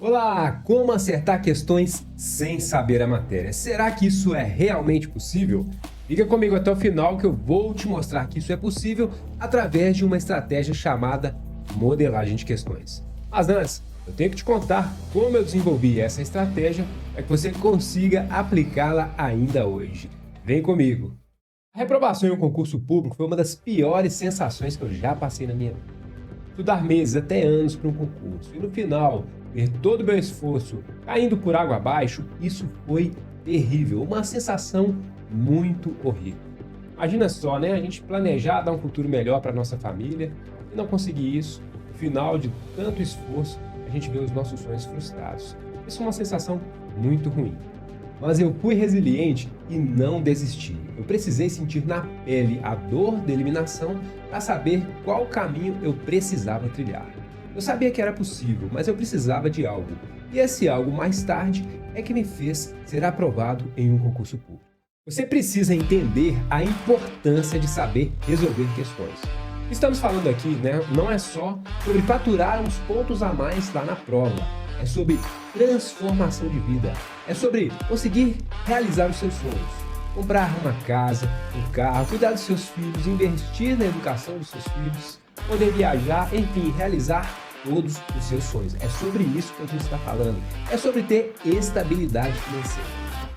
Olá! Como acertar questões sem saber a matéria? Será que isso é realmente possível? Fica comigo até o final que eu vou te mostrar que isso é possível através de uma estratégia chamada modelagem de questões. Mas antes, eu tenho que te contar como eu desenvolvi essa estratégia para que você consiga aplicá-la ainda hoje. Vem comigo! A reprovação em um concurso público foi uma das piores sensações que eu já passei na minha vida. Estudar meses, até anos para um concurso e no final ver todo o meu esforço caindo por água abaixo, isso foi terrível, uma sensação muito horrível. Imagina só, né? A gente planejar dar um futuro melhor para nossa família e não conseguir isso. No final de tanto esforço, a gente vê os nossos sonhos frustrados. Isso é uma sensação muito ruim. Mas eu fui resiliente e não desisti. Eu precisei sentir na pele a dor da eliminação para saber qual caminho eu precisava trilhar. Eu sabia que era possível, mas eu precisava de algo. E esse algo, mais tarde, é que me fez ser aprovado em um concurso público. Você precisa entender a importância de saber resolver questões. Estamos falando aqui, né, não é só sobre faturar uns pontos a mais lá na prova. É sobre transformação de vida. É sobre conseguir realizar os seus sonhos. Comprar uma casa, um carro, cuidar dos seus filhos, investir na educação dos seus filhos, poder viajar, enfim, realizar todos os seus sonhos. É sobre isso que a gente está falando. É sobre ter estabilidade financeira.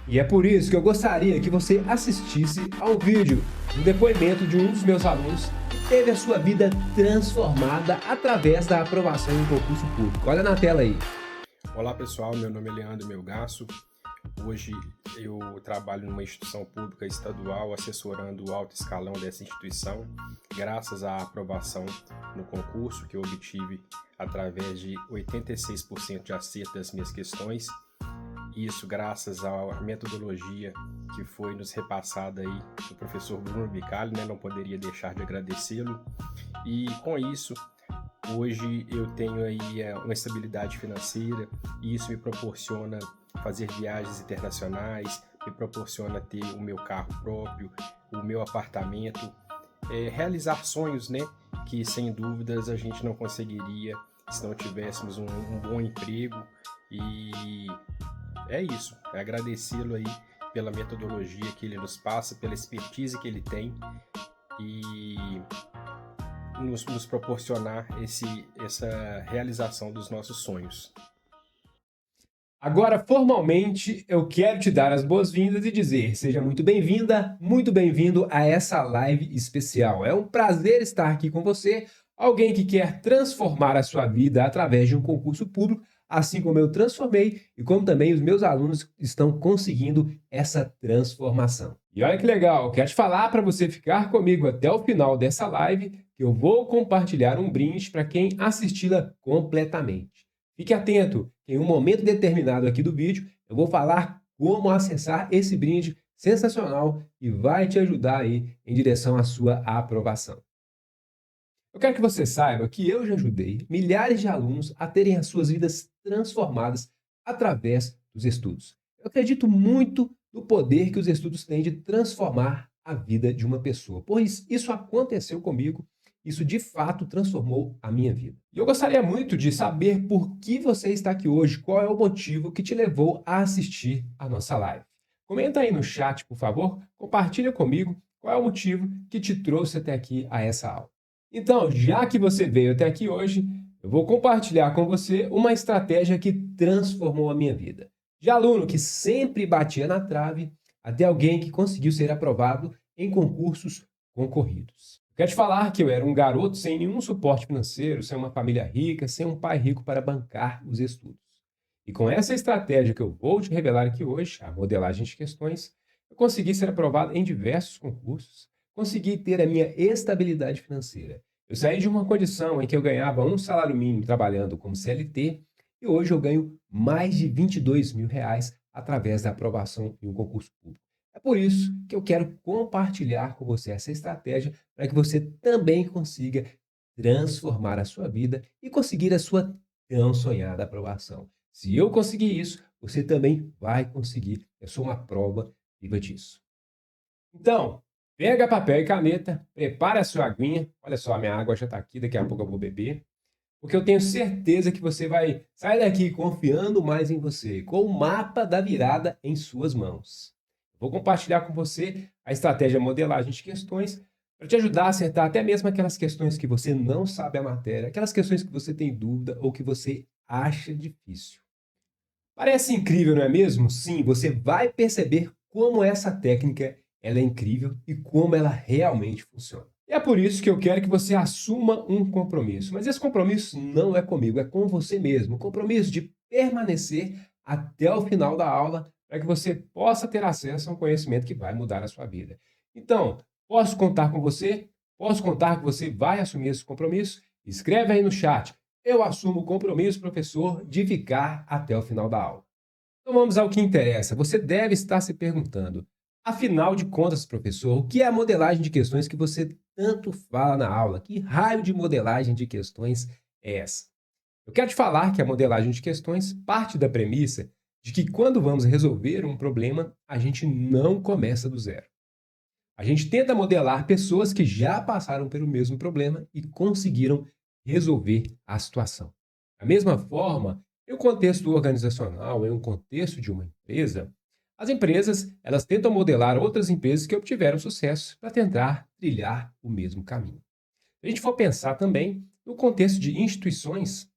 E é por isso que eu gostaria que você assistisse ao vídeo do depoimento de um dos meus alunos que teve a sua vida transformada através da aprovação em um concurso público. Olha na tela aí. Olá pessoal, meu nome é Leandro Melgaço. Hoje eu trabalho numa instituição pública estadual assessorando o alto escalão dessa instituição, graças à aprovação no concurso que eu obtive através de 86% de acerto das minhas questões. Isso graças à metodologia que foi nos repassada aí do professor Bruno Bicalli, né? Não poderia deixar de agradecê-lo. E com isso, hoje eu tenho aí uma estabilidade financeira e isso me proporciona fazer viagens internacionais, me proporciona ter o meu carro próprio, o meu apartamento, realizar sonhos, né, que sem dúvidas a gente não conseguiria se não tivéssemos um bom emprego. E é isso, é agradecê-lo aí pela metodologia que ele nos passa, pela expertise que ele tem e nos proporcionar essa realização dos nossos sonhos. Agora, formalmente, eu quero te dar as boas-vindas e dizer: seja muito bem-vinda, muito bem-vindo a essa live especial. É um prazer estar aqui com você, alguém que quer transformar a sua vida através de um concurso público, assim como eu transformei e como também os meus alunos estão conseguindo essa transformação. E olha que legal, quero te falar para você ficar comigo até o final dessa live, que eu vou compartilhar um brinde para quem assisti-la completamente. Fique atento, que em um momento determinado aqui do vídeo, eu vou falar como acessar esse brinde sensacional e vai te ajudar aí em direção à sua aprovação. Eu quero que você saiba que eu já ajudei milhares de alunos a terem as suas vidas transformadas através dos estudos. Eu acredito muito no poder que os estudos têm de transformar a vida de uma pessoa, pois isso aconteceu comigo. Isso de fato transformou a minha vida. E eu gostaria muito de saber por que você está aqui hoje, qual é o motivo que te levou a assistir a nossa live. Comenta aí no chat, por favor, compartilha comigo qual é o motivo que te trouxe até aqui a essa aula. Então, já que você veio até aqui hoje, eu vou compartilhar com você uma estratégia que transformou a minha vida. De aluno que sempre batia na trave, até alguém que conseguiu ser aprovado em concursos concorridos. Quero te falar que eu era um garoto sem nenhum suporte financeiro, sem uma família rica, sem um pai rico para bancar os estudos. E com essa estratégia que eu vou te revelar aqui hoje, a modelagem de questões, eu consegui ser aprovado em diversos concursos, consegui ter a minha estabilidade financeira. Eu saí de uma condição em que eu ganhava um salário mínimo trabalhando como CLT e hoje eu ganho mais de R$ 22.000 através da aprovação em um concurso público. É por isso que eu quero compartilhar com você essa estratégia para que você também consiga transformar a sua vida e conseguir a sua tão sonhada aprovação. Se eu conseguir isso, você também vai conseguir. Eu sou uma prova viva disso. Então, pega papel e caneta, prepara a sua aguinha. Olha só, a minha água já está aqui, daqui a pouco eu vou beber. porque eu tenho certeza que você vai sair daqui confiando mais em você, com o mapa da virada em suas mãos. Vou compartilhar com você a estratégia modelagem de questões para te ajudar a acertar até mesmo aquelas questões que você não sabe a matéria, aquelas questões que você tem dúvida ou que você acha difícil. Parece incrível, não é mesmo? Sim, você vai perceber como essa técnica ela é incrível e como ela realmente funciona. E é por isso que eu quero que você assuma um compromisso. Mas esse compromisso não é comigo, é com você mesmo. O compromisso de permanecer até o final da aula para que você possa ter acesso a um conhecimento que vai mudar a sua vida. Então, posso contar com você? Posso contar que você vai assumir esse compromisso? Escreve aí no chat. Eu assumo o compromisso, professor, de ficar até o final da aula. Então vamos ao que interessa. Você deve estar se perguntando, afinal de contas, professor, o que é a modelagem de questões que você tanto fala na aula? Que raio de modelagem de questões é essa? Eu quero te falar que a modelagem de questões parte da premissa de que quando vamos resolver um problema, a gente não começa do zero. A gente tenta modelar pessoas que já passaram pelo mesmo problema e conseguiram resolver a situação. Da mesma forma, em um contexto organizacional, em um contexto de uma empresa, as empresas elas tentam modelar outras empresas que obtiveram sucesso para tentar trilhar o mesmo caminho. Se a gente for pensar também no contexto de instituições,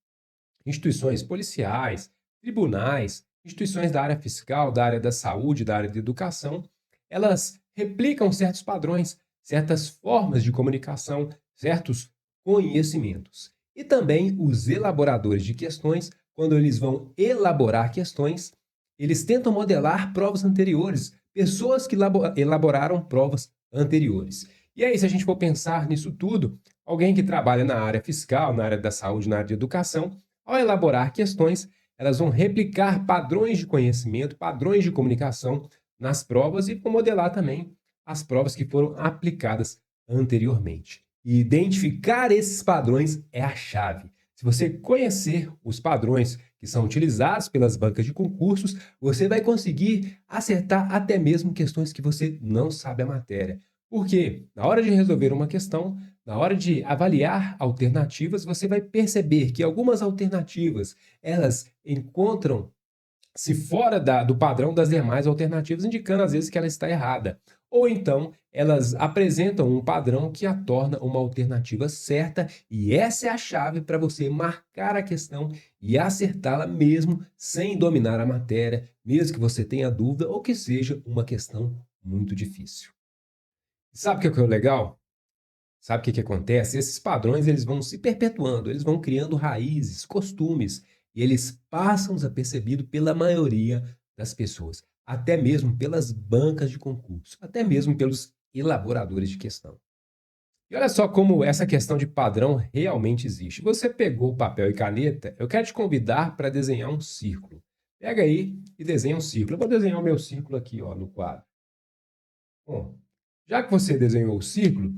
instituições policiais, tribunais, instituições da área fiscal, da área da saúde, da área da educação, elas replicam certos padrões, certas formas de comunicação, certos conhecimentos. E também os elaboradores de questões, quando eles vão elaborar questões, eles tentam modelar provas anteriores, pessoas que elaboraram provas anteriores. E aí, se a gente for pensar nisso tudo, alguém que trabalha na área fiscal, na área da saúde, na área de educação, ao elaborar questões, elas vão replicar padrões de conhecimento, padrões de comunicação nas provas e vão modelar também as provas que foram aplicadas anteriormente. E identificar esses padrões é a chave. Se você conhecer os padrões que são utilizados pelas bancas de concursos, você vai conseguir acertar até mesmo questões que você não sabe a matéria. Porque na hora de resolver uma questão, na hora de avaliar alternativas, você vai perceber que algumas alternativas, elas encontram-se fora do padrão das demais alternativas, indicando às vezes que ela está errada. Ou então, elas apresentam um padrão que a torna uma alternativa certa, e essa é a chave para você marcar a questão e acertá-la mesmo sem dominar a matéria, mesmo que você tenha dúvida ou que seja uma questão muito difícil. Sabe o que é o legal? Sabe o que acontece? Esses padrões eles vão se perpetuando, eles vão criando raízes, costumes, e eles passam desapercebidos pela maioria das pessoas, até mesmo pelas bancas de concurso, até mesmo pelos elaboradores de questão. E olha só como essa questão de padrão realmente existe. Você pegou papel e caneta, eu quero te convidar para desenhar um círculo. Pega aí e desenha um círculo. Eu vou desenhar o meu círculo aqui, ó, no quadro. Bom, já que você desenhou o círculo,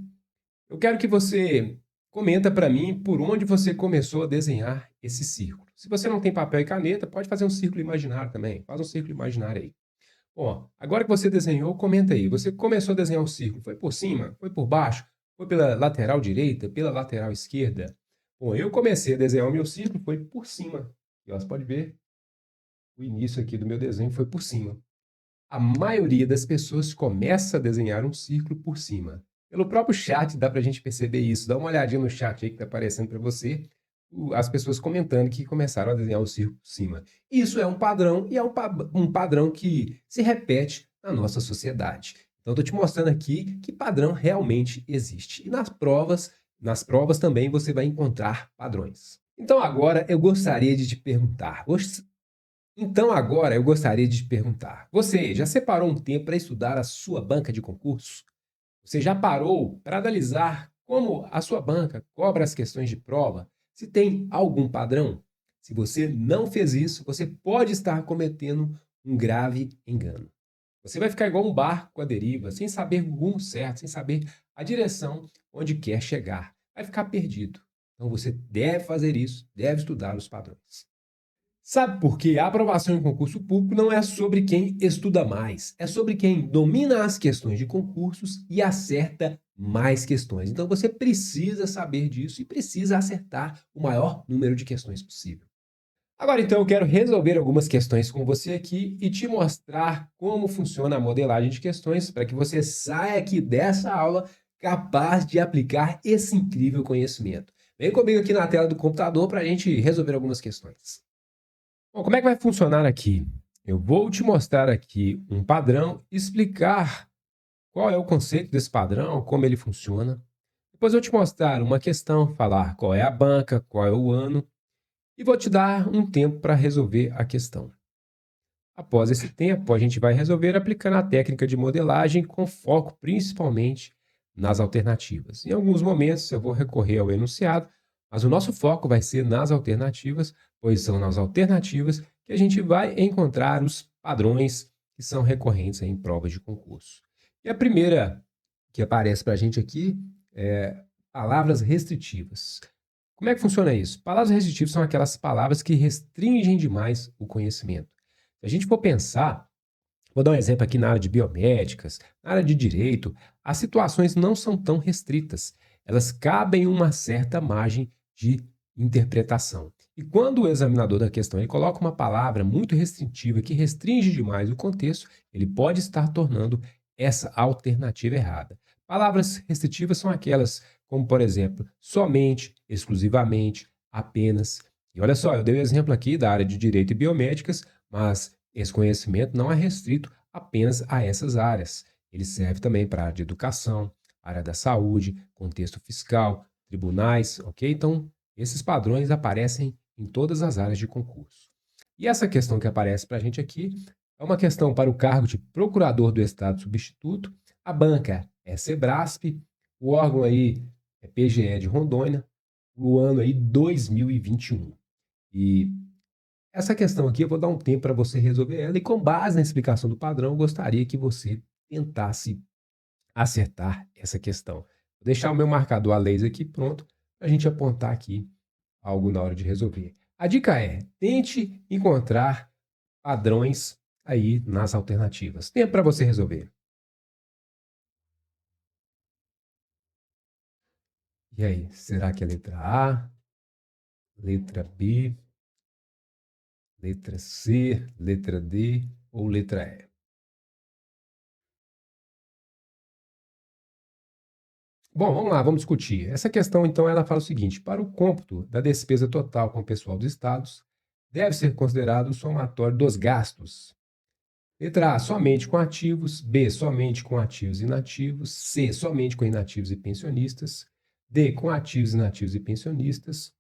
eu quero que você comenta para mim por onde você começou a desenhar esse círculo. Se você não tem papel e caneta, pode fazer um círculo imaginário também. Faz um círculo imaginário aí. Bom, agora que você desenhou, comenta aí. Você começou a desenhar o círculo. Foi por cima? Foi por baixo? Foi pela lateral direita? Pela lateral esquerda? Bom, eu comecei a desenhar o meu círculo, foi por cima. E você pode ver, o início aqui do meu desenho foi por cima. A maioria das pessoas começa a desenhar um círculo por cima. Pelo próprio chat dá para a gente perceber isso. Dá uma olhadinha no chat aí que está aparecendo para você, as pessoas comentando que começaram a desenhar o círculo por cima. Isso é um padrão e é um padrão que se repete na nossa sociedade. Então, estou te mostrando aqui que padrão realmente existe. E nas provas também você vai encontrar padrões. Então, agora eu gostaria de te perguntar, você já separou um tempo para estudar a sua banca de concurso? Você já parou para analisar como a sua banca cobra as questões de prova? Se tem algum padrão? Se você não fez isso, você pode estar cometendo um grave engano. Você vai ficar igual um barco à deriva, sem saber o rumo certo, sem saber a direção onde quer chegar. Vai ficar perdido. Então você deve fazer isso, deve estudar os padrões. Sabe por quê? A aprovação em concurso público não é sobre quem estuda mais, é sobre quem domina as questões de concursos e acerta mais questões. Então você precisa saber disso e precisa acertar o maior número de questões possível. Agora então eu quero resolver algumas questões com você aqui e te mostrar como funciona a modelagem de questões para que você saia aqui dessa aula capaz de aplicar esse incrível conhecimento. Vem comigo aqui na tela do computador para a gente resolver algumas questões. Bom, como é que vai funcionar aqui? Eu vou te mostrar aqui um padrão, explicar qual é o conceito desse padrão, como ele funciona. Depois eu vou te mostrar uma questão, falar qual é a banca, qual é o ano, e vou te dar um tempo para resolver a questão. Após esse tempo, a gente vai resolver aplicando a técnica de modelagem com foco principalmente nas alternativas. Em alguns momentos eu vou recorrer ao enunciado, mas o nosso foco vai ser nas alternativas, pois são nas alternativas que a gente vai encontrar os padrões que são recorrentes em provas de concurso. E a primeira que aparece para a gente aqui é palavras restritivas. Como é que funciona isso? Palavras restritivas são aquelas palavras que restringem demais o conhecimento. Se a gente for pensar, vou dar um exemplo aqui na área de biomédicas, na área de direito, as situações não são tão restritas. Elas cabem uma certa margem de interpretação. E quando o examinador da questão ele coloca uma palavra muito restritiva que restringe demais o contexto, ele pode estar tornando essa alternativa errada. Palavras restritivas são aquelas como, por exemplo, somente, exclusivamente, apenas. E olha só, eu dei o exemplo aqui da área de direito e biomédicas, mas esse conhecimento não é restrito apenas a essas áreas. Ele serve também para a área de educação, área da saúde, contexto fiscal, tribunais, ok? Então, esses padrões aparecem em todas as áreas de concurso. E essa questão que aparece para a gente aqui é uma questão para o cargo de procurador do Estado substituto. A banca é Sebrasp, o órgão aí é PGE de Rondônia, o ano aí 2021. E essa questão aqui eu vou dar um tempo para você resolver ela e com base na explicação do padrão, eu gostaria que você tentasse acertar essa questão. Vou deixar o meu marcador a laser aqui pronto para a gente apontar aqui algo na hora de resolver. A dica é, tente encontrar padrões aí nas alternativas. Tempo para você resolver. E aí, será que é letra A, letra B, letra C, letra D ou letra E? Bom, vamos lá, vamos discutir. Essa questão, então, ela fala o seguinte: para o cômputo da despesa total com o pessoal dos estados, deve ser considerado o somatório dos gastos. Letra A, somente com ativos. B, somente com ativos e inativos. C, somente com inativos e pensionistas. D, com ativos, inativos e pensionistas.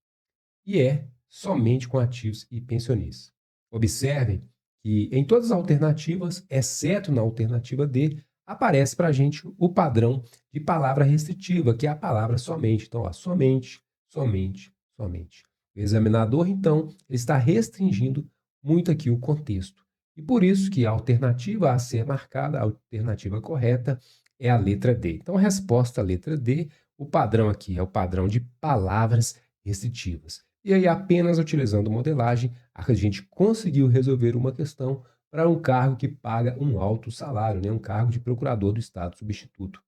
E E, somente com ativos e pensionistas. Observem que em todas as alternativas, exceto na alternativa D, aparece para a gente o padrão de palavra restritiva, que é a palavra somente. Então, ó, somente, somente, somente. O examinador, então, ele está restringindo muito aqui o contexto. E por isso que a alternativa a ser marcada, a alternativa correta, é a letra D. Então, a resposta, a letra D, o padrão aqui é o padrão de palavras restritivas. E aí, apenas utilizando modelagem, a gente conseguiu resolver uma questão para um cargo que paga um alto salário, né? Um cargo de procurador do Estado substituto.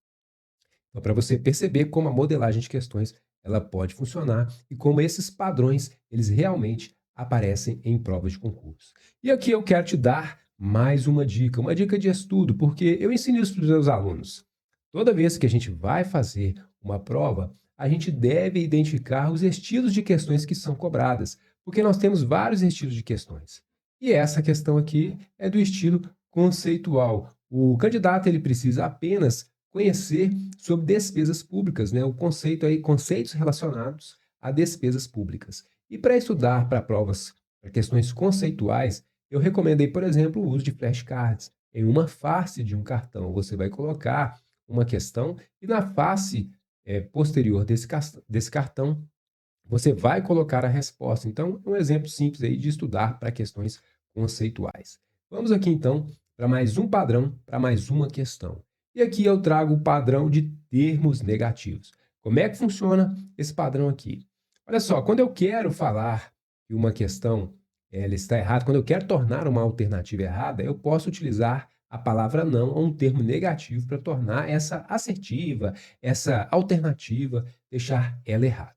Então, para você perceber como a modelagem de questões ela pode funcionar e como esses padrões eles realmente aparecem em provas de concurso. E aqui eu quero te dar mais uma dica de estudo, porque eu ensino isso para os meus alunos. Toda vez que a gente vai fazer uma prova, a gente deve identificar os estilos de questões que são cobradas, porque nós temos vários estilos de questões. E essa questão aqui é do estilo conceitual. O candidato ele precisa apenas conhecer sobre despesas públicas, né? O conceito aí, conceitos relacionados a despesas públicas. E para estudar para provas, para questões conceituais, eu recomendei, por exemplo, o uso de flashcards. Em uma face de um cartão, você vai colocar uma questão e na face posterior desse cartão, você vai colocar a resposta. Então, é um exemplo simples aí de estudar para questões conceituais. Vamos aqui, então, para mais um padrão, para mais uma questão. E aqui eu trago o padrão de termos negativos. Como é que funciona esse padrão aqui? Olha só, quando eu quero falar de uma questão ela está errada, quando eu quero tornar uma alternativa errada, eu posso utilizar a palavra não ou um termo negativo para tornar essa assertiva, essa alternativa, deixar ela errada.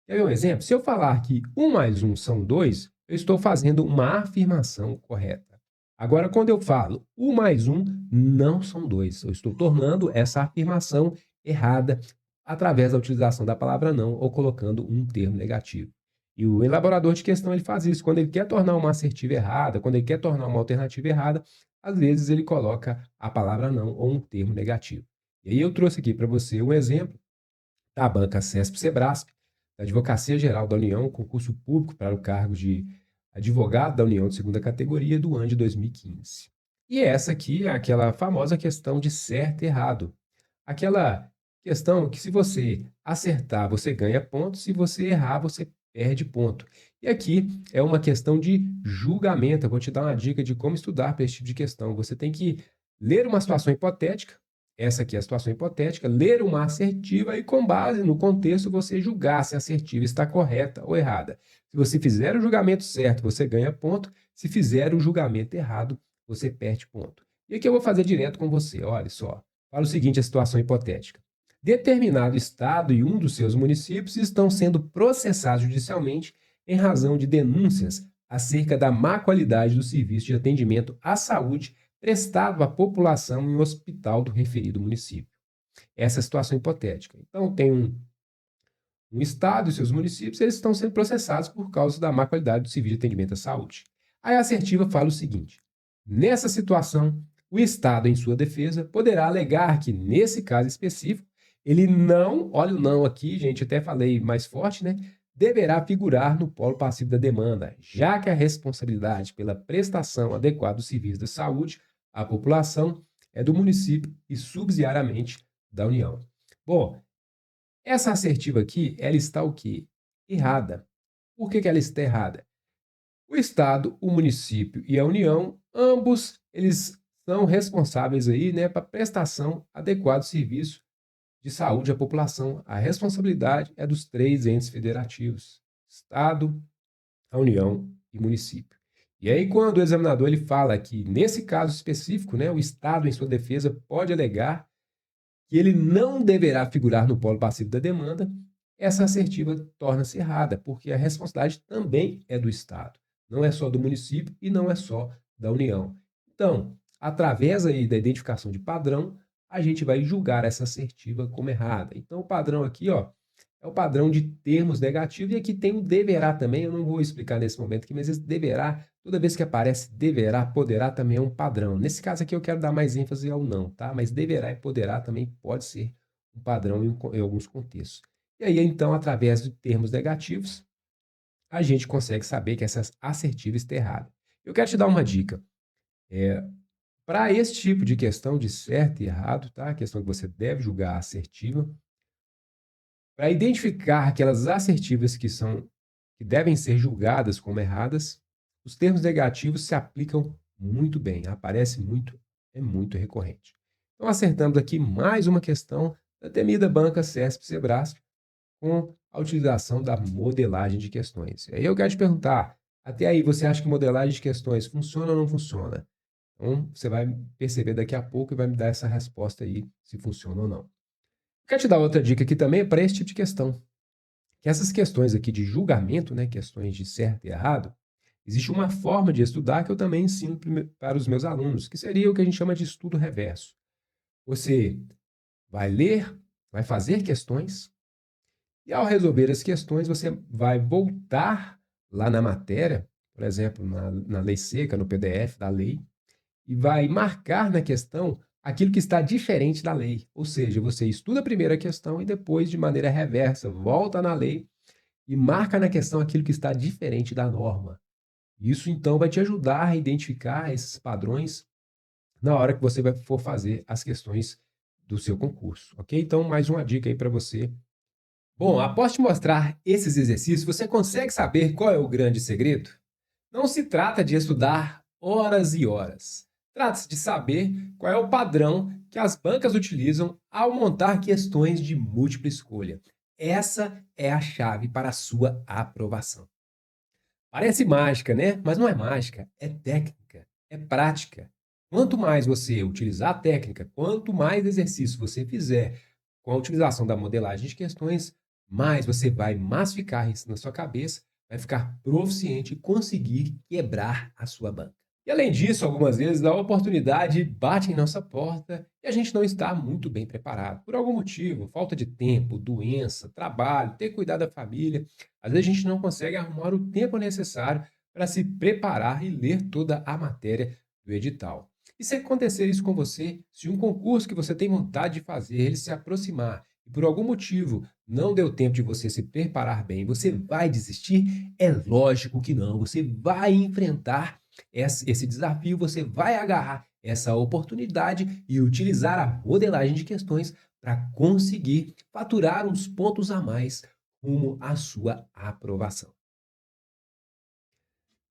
Quer ver um exemplo? Se eu falar que 1 mais 1 são 2, eu estou fazendo uma afirmação correta. Agora, quando eu falo 1 mais 1 não são 2, eu estou tornando essa afirmação errada através da utilização da palavra não ou colocando um termo negativo. E o elaborador de questão ele faz isso. Quando ele quer tornar uma assertiva errada, quando ele quer tornar uma alternativa errada, às vezes ele coloca a palavra não ou um termo negativo. E aí eu trouxe aqui para você um exemplo da banca CESP-Cebrasp, da Advocacia Geral da União, concurso público para o cargo de advogado da União de segunda categoria do ano de 2015. E essa aqui é aquela famosa questão de certo e errado. Aquela questão que se você acertar, você ganha ponto, se você errar, você perde ponto. E aqui é uma questão de julgamento. Eu vou te dar uma dica de como estudar para esse tipo de questão. Você tem que ler uma situação hipotética, essa aqui é a situação hipotética, ler uma assertiva e, com base no contexto, você julgar se a assertiva está correta ou errada. Se você fizer o julgamento certo, você ganha ponto. Se fizer o julgamento errado, você perde ponto. E aqui eu vou fazer direto com você, olha só. Fala o seguinte, a situação hipotética. Determinado estado e um dos seus municípios estão sendo processados judicialmente em razão de denúncias acerca da má qualidade do serviço de atendimento à saúde prestado à população em um hospital do referido município. Essa é a situação hipotética. Então, tem um estado e seus municípios, eles estão sendo processados por causa da má qualidade do serviço de atendimento à saúde. Aí a assertiva fala o seguinte: nessa situação, o Estado, em sua defesa, poderá alegar que, nesse caso específico, ele não, olha o não aqui, gente, até falei mais forte, né? Deverá figurar no polo passivo da demanda, já que a responsabilidade pela prestação adequada do serviço da saúde à população é do município e subsidiariamente da União. Bom, essa assertiva aqui, ela está o quê? Errada. Por que ela está errada? O Estado, o município e a União, ambos, eles são responsáveis aí, né, para prestação adequada do serviço de saúde à população. A responsabilidade é dos 3 entes federativos: Estado, a União e município. E aí, quando o examinador ele fala que, nesse caso específico, né, o Estado, em sua defesa, pode alegar que ele não deverá figurar no polo passivo da demanda, essa assertiva torna-se errada, porque a responsabilidade também é do Estado, não é só do município e não é só da União. Então, através aí da identificação de padrão, a gente vai julgar essa assertiva como errada. Então, o padrão aqui, ó, é o padrão de termos negativos, e aqui tem o deverá também, eu não vou explicar nesse momento aqui, mas esse deverá, toda vez que aparece deverá, poderá também é um padrão. Nesse caso aqui eu quero dar mais ênfase ao não, tá? Mas deverá e poderá também pode ser um padrão em alguns contextos. E aí, então, através de termos negativos, a gente consegue saber que essa assertiva está errada. Eu quero te dar uma dica. Para esse tipo de questão de certo e errado, tá? A questão que você deve julgar assertiva, para identificar aquelas assertivas que devem ser julgadas como erradas, os termos negativos se aplicam muito bem, aparece muito, é muito recorrente. Então, acertamos aqui mais uma questão da temida banca CESP-Cebrasp com a utilização da modelagem de questões. Aí eu quero te perguntar, até aí, você acha que modelagem de questões funciona ou não funciona? Então, você vai perceber daqui a pouco e vai me dar essa resposta aí, se funciona ou não. Quero te dar outra dica aqui também para esse tipo de questão. Que essas questões aqui de julgamento, né, questões de certo e errado, existe uma forma de estudar que eu também ensino para os meus alunos, que seria o que a gente chama de estudo reverso. Você vai ler, vai fazer questões, e ao resolver as questões, você vai voltar lá na matéria, por exemplo, na lei seca, no PDF da lei, e vai marcar na questão aquilo que está diferente da lei. Ou seja, você estuda primeiro a questão e depois, de maneira reversa, volta na lei e marca na questão aquilo que está diferente da norma. Isso, então, vai te ajudar a identificar esses padrões na hora que você for fazer as questões do seu concurso, ok? Então, mais uma dica aí para você. Bom, após te mostrar esses exercícios, você consegue saber qual é o grande segredo? Não se trata de estudar horas e horas. Trata-se de saber qual é o padrão que as bancas utilizam ao montar questões de múltipla escolha. Essa é a chave para a sua aprovação. Parece mágica, né? Mas não é mágica, é técnica, é prática. Quanto mais você utilizar a técnica, quanto mais exercício você fizer com a utilização da modelagem de questões, mais você vai massificar isso na sua cabeça, vai ficar proficiente e conseguir quebrar a sua banca. E além disso, algumas vezes a oportunidade bate em nossa porta e a gente não está muito bem preparado. Por algum motivo, falta de tempo, doença, trabalho, ter cuidado da família. Às vezes a gente não consegue arrumar o tempo necessário para se preparar e ler toda a matéria do edital. E se acontecer isso com você, se um concurso que você tem vontade de fazer, ele se aproximar e por algum motivo não deu tempo de você se preparar bem, você vai desistir? É lógico que não. Você vai enfrentar esse desafio, você vai agarrar essa oportunidade e utilizar a modelagem de questões para conseguir faturar uns pontos a mais rumo à sua aprovação.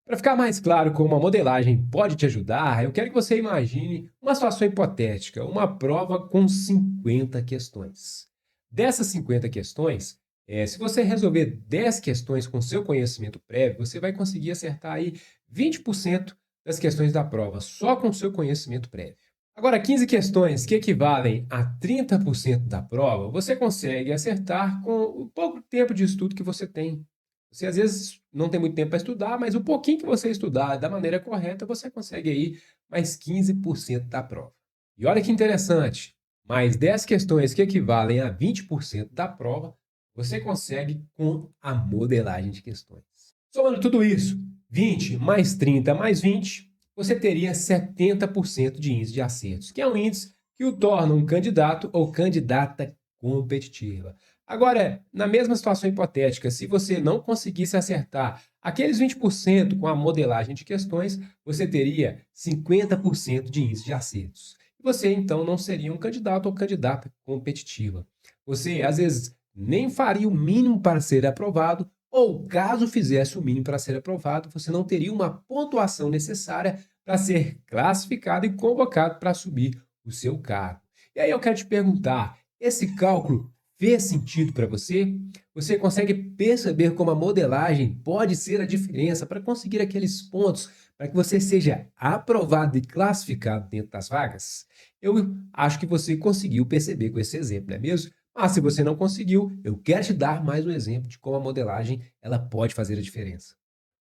Para ficar mais claro como a modelagem pode te ajudar, eu quero que você imagine uma situação hipotética, uma prova com 50 questões. Dessas 50 questões, se você resolver 10 questões com seu conhecimento prévio, você vai conseguir acertar aí 20% das questões da prova, só com seu conhecimento prévio. Agora, 15 questões que equivalem a 30% da prova, você consegue acertar com o pouco tempo de estudo que você tem. Você às vezes não tem muito tempo para estudar, mas o pouquinho que você estudar da maneira correta, você consegue aí mais 15% da prova. E olha que interessante, mais 10 questões que equivalem a 20% da prova, você consegue com a modelagem de questões. Somando tudo isso, 20 mais 30 mais 20, você teria 70% de índice de acertos, que é um índice que o torna um candidato ou candidata competitiva. Agora, na mesma situação hipotética, se você não conseguisse acertar aqueles 20% com a modelagem de questões, você teria 50% de índice de acertos. E você, então, não seria um candidato ou candidata competitiva. Você, às vezes, nem faria o mínimo para ser aprovado, ou caso fizesse o mínimo para ser aprovado, você não teria uma pontuação necessária para ser classificado e convocado para assumir o seu cargo. E aí eu quero te perguntar, esse cálculo fez sentido para você? Você consegue perceber como a modelagem pode ser a diferença para conseguir aqueles pontos para que você seja aprovado e classificado dentro das vagas? Eu acho que você conseguiu perceber com esse exemplo, não é mesmo? Mas se você não conseguiu, eu quero te dar mais um exemplo de como a modelagem ela pode fazer a diferença.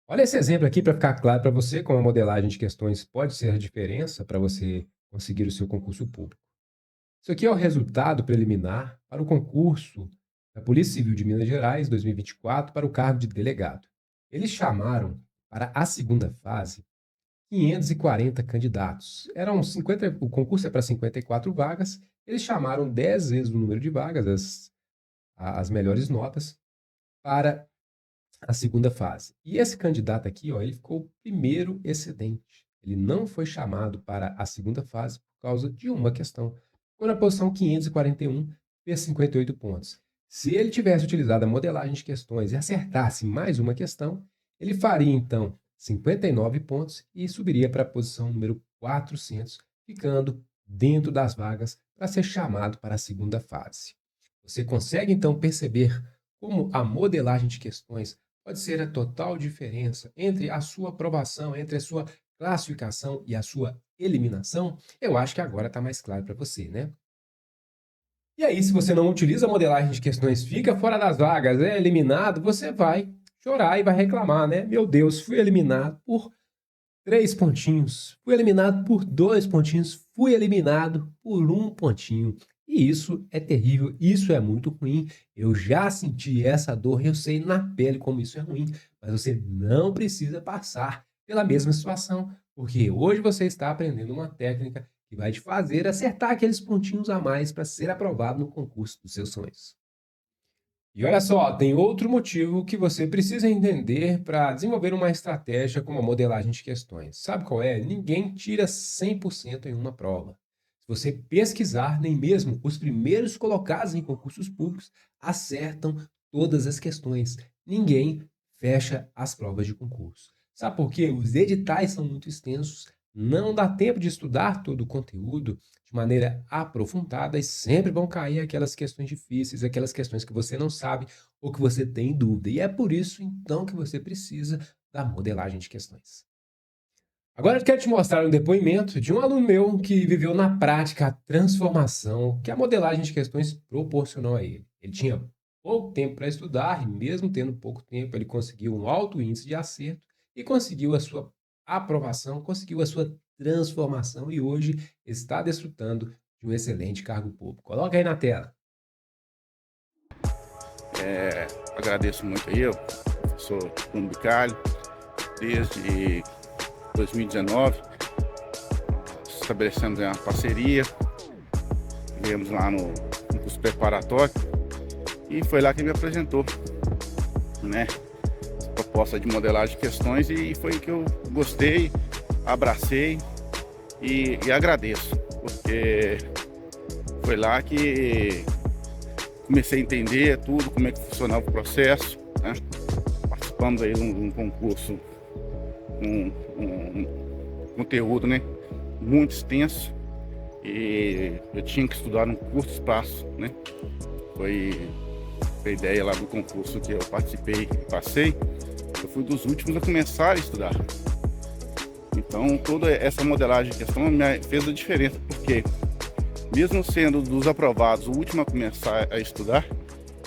Olha esse exemplo aqui para ficar claro para você como a modelagem de questões pode ser a diferença para você conseguir o seu concurso público. Isso aqui é o resultado preliminar para o concurso da Polícia Civil de Minas Gerais 2024 para o cargo de delegado. Eles chamaram para a segunda fase 540 candidatos. Eram 50, o concurso é para 54 vagas, eles chamaram 10 vezes o número de vagas, as melhores notas, para a segunda fase. E esse candidato aqui, ó, ele ficou o primeiro excedente. Ele não foi chamado para a segunda fase por causa de uma questão. Ficou na posição 541, fez 58 pontos. Se ele tivesse utilizado a modelagem de questões e acertasse mais uma questão, ele faria então 59 pontos e subiria para a posição número 400, ficando dentro das vagas para ser chamado para a segunda fase. Você consegue então perceber como a modelagem de questões pode ser a total diferença entre a sua aprovação, entre a sua classificação e a sua eliminação? Eu acho que agora está mais claro para você, né? E aí, se você não utiliza a modelagem de questões, fica fora das vagas, é eliminado, você vai chorar e vai reclamar, né? Meu Deus, fui eliminado por 3 pontinhos, fui eliminado por 2 pontinhos, fui eliminado por 1 pontinho. E isso é terrível, isso é muito ruim. Eu já senti essa dor, eu sei na pele como isso é ruim, mas você não precisa passar pela mesma situação, porque hoje você está aprendendo uma técnica que vai te fazer acertar aqueles pontinhos a mais para ser aprovado no concurso dos seus sonhos. E olha só, tem outro motivo que você precisa entender para desenvolver uma estratégia como a modelagem de questões. Sabe qual é? Ninguém tira 100% em uma prova. Se você pesquisar, nem mesmo os primeiros colocados em concursos públicos acertam todas as questões. Ninguém fecha as provas de concurso. Sabe por quê? Os editais são muito extensos, não dá tempo de estudar todo o conteúdo de maneira aprofundada e sempre vão cair aquelas questões difíceis, aquelas questões que você não sabe ou que você tem dúvida. E é por isso, então, que você precisa da modelagem de questões. Agora eu quero te mostrar um depoimento de um aluno meu que viveu na prática a transformação que a modelagem de questões proporcionou a ele. Ele tinha pouco tempo para estudar e, mesmo tendo pouco tempo, ele conseguiu um alto índice de acerto e conseguiu a sua aprovação, conseguiu a sua transformação e hoje está desfrutando de um excelente cargo público. Coloca aí na tela. Agradeço muito aí, eu sou Bruno Bicalho, desde 2019, estabelecemos uma parceria, viemos lá no curso preparatório e foi lá que me apresentou, né, proposta de modelagem de questões e foi que eu gostei, abracei e agradeço, porque foi lá que comecei a entender tudo, como é que funcionava o processo, né? Participamos aí de um concurso, um conteúdo, né, muito extenso e eu tinha que estudar num curto espaço, né? Foi a ideia lá do concurso que eu participei e passei, eu fui dos últimos a começar a estudar. Então toda essa modelagem de questão fez a diferença, porque mesmo sendo dos aprovados o último a começar a estudar,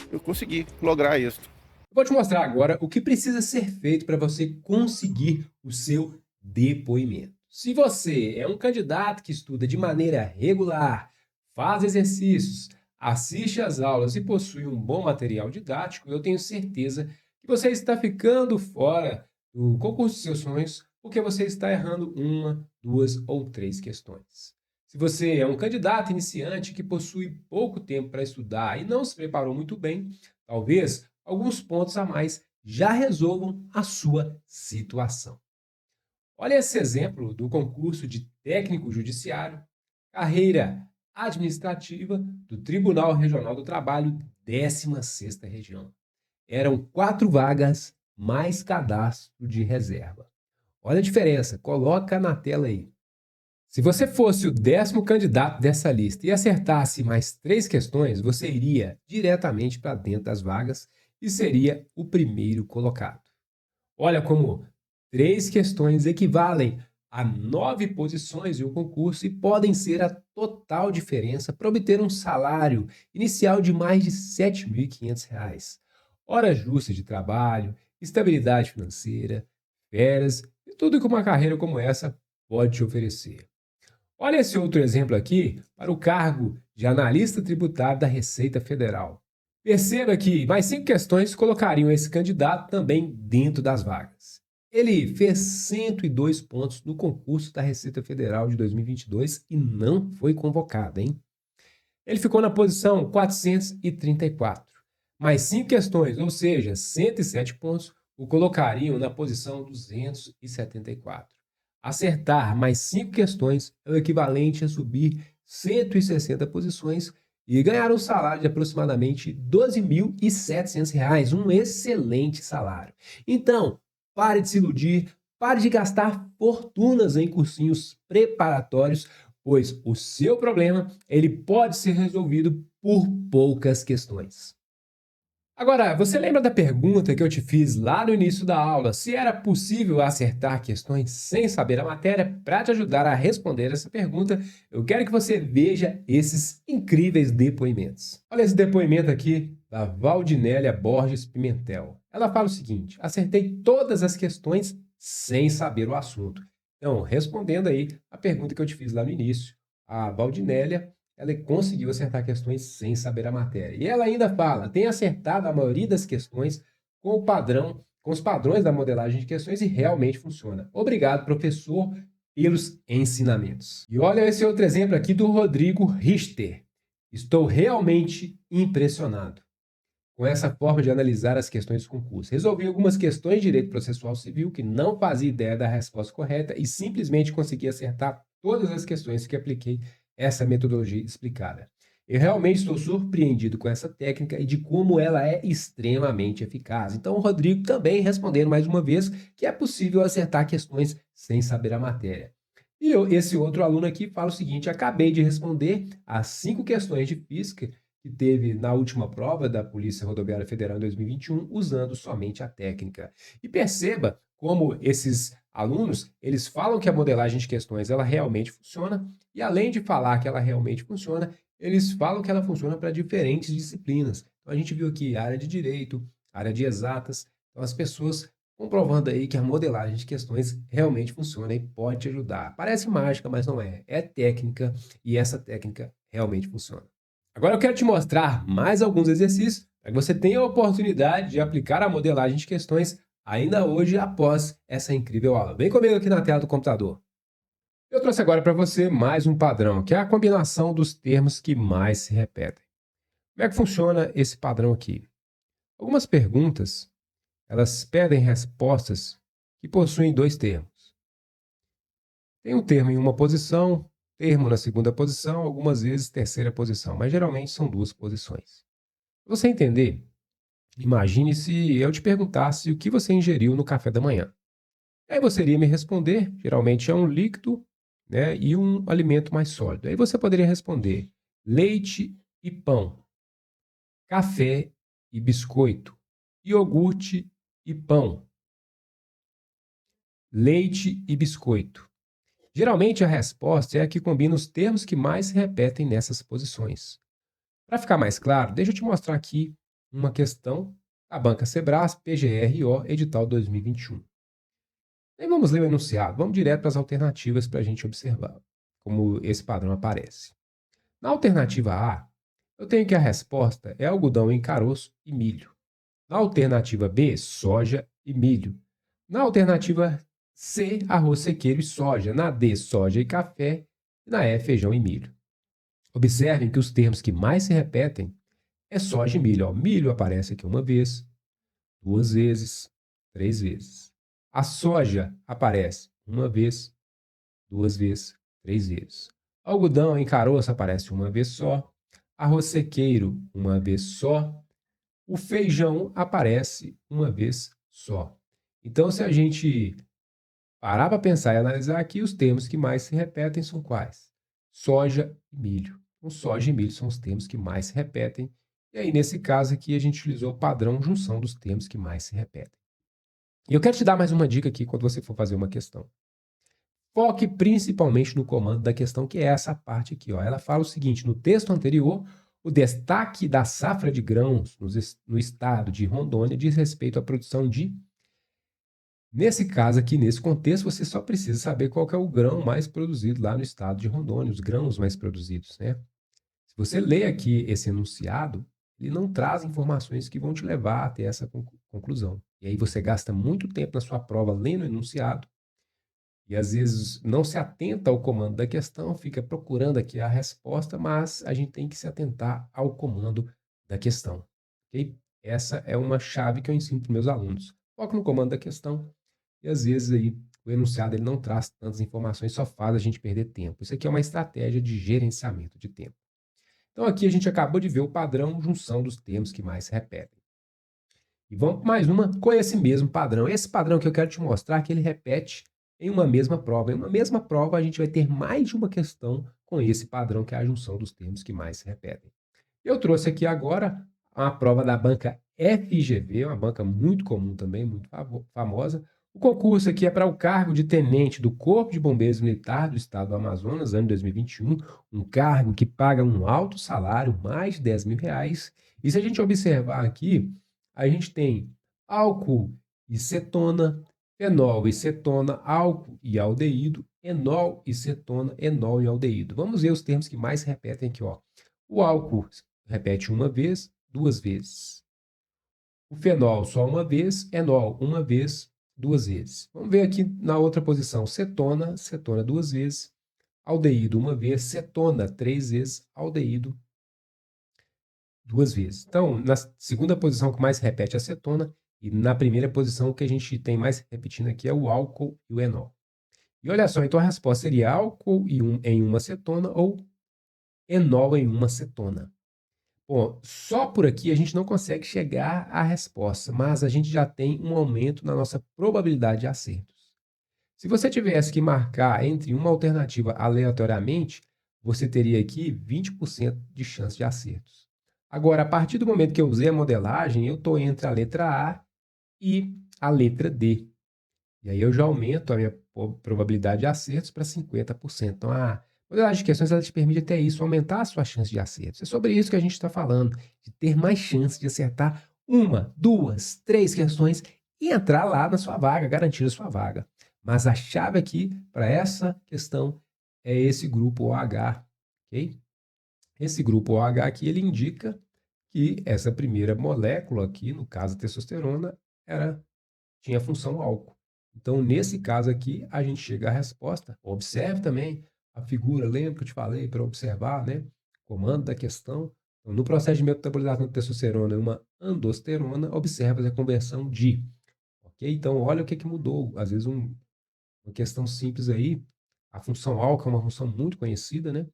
eu consegui lograr êxito. Eu vou te mostrar agora o que precisa ser feito para você conseguir o seu depoimento. Se você é um candidato que estuda de maneira regular, faz exercícios, assiste às aulas e possui um bom material didático, eu tenho certeza que você está ficando fora do concurso dos seus sonhos porque você está errando uma, duas ou três questões. Se você é um candidato iniciante que possui pouco tempo para estudar e não se preparou muito bem, talvez alguns pontos a mais já resolvam a sua situação. Olha esse exemplo do concurso de técnico judiciário, carreira administrativa do Tribunal Regional do Trabalho, 16ª Região. Eram 4 vagas mais cadastro de reserva. Olha a diferença, coloca na tela aí. Se você fosse o 10º candidato dessa lista e acertasse mais 3 questões, você iria diretamente para dentro das vagas e seria o primeiro colocado. Olha como 3 questões equivalem a 9 posições em um concurso e podem ser a total diferença para obter um salário inicial de mais de R$ 7.500. Hora justa de trabalho, estabilidade financeira, férias e tudo que uma carreira como essa pode te oferecer. Olha esse outro exemplo aqui para o cargo de analista tributário da Receita Federal. Perceba que mais 5 questões colocariam esse candidato também dentro das vagas. Ele fez 102 pontos no concurso da Receita Federal de 2022 e não foi convocado, hein? Ele ficou na posição 434. Mais 5 questões, ou seja, 107 pontos, o colocariam na posição 274. Acertar mais 5 questões é o equivalente a subir 160 posições e ganhar um salário de aproximadamente R$ 12.700, um excelente salário. Então, pare de se iludir, pare de gastar fortunas em cursinhos preparatórios, pois o seu problema ele pode ser resolvido por poucas questões. Agora, você lembra da pergunta que eu te fiz lá no início da aula, se era possível acertar questões sem saber a matéria? Para te ajudar a responder essa pergunta, eu quero que você veja esses incríveis depoimentos. Olha esse depoimento aqui da Valdinélia Borges Pimentel. Ela fala o seguinte: acertei todas as questões sem saber o assunto. Então, respondendo aí a pergunta que eu te fiz lá no início, a Valdinélia ela conseguiu acertar questões sem saber a matéria. E ela ainda fala, tem acertado a maioria das questões com os padrões da modelagem de questões e realmente funciona. Obrigado, professor, pelos ensinamentos. E olha esse outro exemplo aqui do Rodrigo Richter. Estou realmente impressionado com essa forma de analisar as questões do concurso. Resolvi algumas questões de direito processual civil que não fazia ideia da resposta correta e simplesmente consegui acertar todas as questões que apliquei essa metodologia explicada. Eu realmente estou surpreendido com essa técnica e de como ela é extremamente eficaz. Então, o Rodrigo também respondendo mais uma vez que é possível acertar questões sem saber a matéria. E esse outro aluno aqui fala o seguinte: acabei de responder as 5 questões de física que teve na última prova da Polícia Rodoviária Federal em 2021, usando somente a técnica. E perceba como esses alunos, eles falam que a modelagem de questões ela realmente funciona, e além de falar que ela realmente funciona, eles falam que ela funciona para diferentes disciplinas. Então a gente viu aqui área de direito, área de exatas, então as pessoas comprovando aí que a modelagem de questões realmente funciona e pode te ajudar. Parece mágica, mas não é. É técnica e essa técnica realmente funciona. Agora eu quero te mostrar mais alguns exercícios para que você tenha a oportunidade de aplicar a modelagem de questões ainda hoje após essa incrível aula. Vem comigo aqui na tela do computador. Eu trouxe agora para você mais um padrão, que é a combinação dos termos que mais se repetem. Como é que funciona esse padrão aqui? Algumas perguntas, elas pedem respostas que possuem dois termos. Tem um termo em uma posição, termo na segunda posição, algumas vezes terceira posição, mas geralmente são duas posições. Para você entender, imagine se eu te perguntasse o que você ingeriu no café da manhã. Aí você iria me responder, geralmente é um líquido, né, e um alimento mais sólido. Aí você poderia responder leite e pão, café e biscoito, iogurte e pão, leite e biscoito. Geralmente a resposta é a que combina os termos que mais se repetem nessas posições. Para ficar mais claro, deixa eu te mostrar aqui uma questão da Banca Sebrasp, PGRO, edital 2021. Nem vamos ler o enunciado, vamos direto para as alternativas para a gente observar como esse padrão aparece. Na alternativa A, eu tenho que a resposta é algodão em caroço e milho. Na alternativa B, soja e milho. Na alternativa C, arroz sequeiro e soja. Na D, soja e café. E na E, feijão e milho. Observem que os termos que mais se repetem é soja e milho. Ó, milho aparece aqui uma vez, duas vezes, três vezes. A soja aparece uma vez, duas vezes, três vezes. Algodão em caroço aparece uma vez só. Arroz sequeiro, uma vez só. O feijão aparece uma vez só. Então, se a gente parar para pensar e analisar aqui, os termos que mais se repetem são quais? Soja e milho. Então, soja e milho são os termos que mais se repetem. E aí, nesse caso aqui, a gente utilizou o padrão junção dos termos que mais se repetem. E eu quero te dar mais uma dica aqui quando você for fazer uma questão. Foque principalmente no comando da questão, que é essa parte aqui. Ó. Ela fala o seguinte: no texto anterior, o destaque da safra de grãos no estado de Rondônia diz respeito à produção de... Nesse caso aqui, nesse contexto, você só precisa saber qual que é o grão mais produzido lá no estado de Rondônia, os grãos mais produzidos, né? Se você lê aqui esse enunciado, ele não traz informações que vão te levar até essa conclusão. E aí você gasta muito tempo na sua prova lendo o enunciado e às vezes não se atenta ao comando da questão, fica procurando aqui a resposta, mas a gente tem que se atentar ao comando da questão, ok? Essa é uma chave que eu ensino para os meus alunos. Foca no comando da questão e às vezes aí o enunciado ele não traz tantas informações, só faz a gente perder tempo. Isso aqui é uma estratégia de gerenciamento de tempo. Então aqui a gente acabou de ver o padrão junção dos termos que mais se repetem. E vamos para mais uma com esse mesmo padrão. Esse padrão que eu quero te mostrar que ele repete em uma mesma prova. Em uma mesma prova, a gente vai ter mais de uma questão com esse padrão, que é a junção dos termos que mais se repetem. Eu trouxe aqui agora a prova da banca FGV, uma banca muito comum também, muito famosa. O concurso aqui é para o cargo de tenente do Corpo de Bombeiros Militar do Estado do Amazonas, ano 2021, um cargo que paga um alto salário, mais de R$ 10.000. E se a gente observar aqui, a gente tem álcool e cetona, fenol e cetona, álcool e aldeído, enol e cetona, enol e aldeído. Vamos ver os termos que mais se repetem aqui, ó. O álcool repete uma vez, duas vezes. O fenol só uma vez, enol uma vez, duas vezes. Vamos ver aqui na outra posição, cetona, cetona duas vezes, aldeído uma vez, cetona três vezes, aldeído duas vezes. Então, na segunda posição que mais repete é a cetona, e na primeira posição o que a gente tem mais repetindo aqui é o álcool e o enol. E olha só, então a resposta seria álcool em uma cetona ou enol em uma cetona. Bom, só por aqui a gente não consegue chegar à resposta, mas a gente já tem um aumento na nossa probabilidade de acertos. Se você tivesse que marcar entre uma alternativa aleatoriamente, você teria aqui 20% de chance de acertos. Agora, a partir do momento que eu usei a modelagem, eu estou entre a letra A e a letra D. E aí eu já aumento a minha probabilidade de acertos para 50%. Então, a modelagem de questões ela te permite até isso, aumentar a sua chance de acertos. É sobre isso que a gente está falando, de ter mais chance de acertar 1, 2, 3 questões e entrar lá na sua vaga, garantir a sua vaga. Mas a chave aqui para essa questão é esse grupo OH, ok? Esse grupo OH aqui, ele indica que essa primeira molécula aqui, no caso a testosterona, tinha função álcool. Então, nesse caso aqui, a gente chega à resposta. Observe também a figura, lembra que eu te falei para observar, né? Comando da questão. Então, no processo de metabolização de testosterona e uma andosterona, observa a conversão de. Ok? Então, olha o que mudou. Às vezes, uma questão simples aí, a função álcool é uma função muito conhecida, né?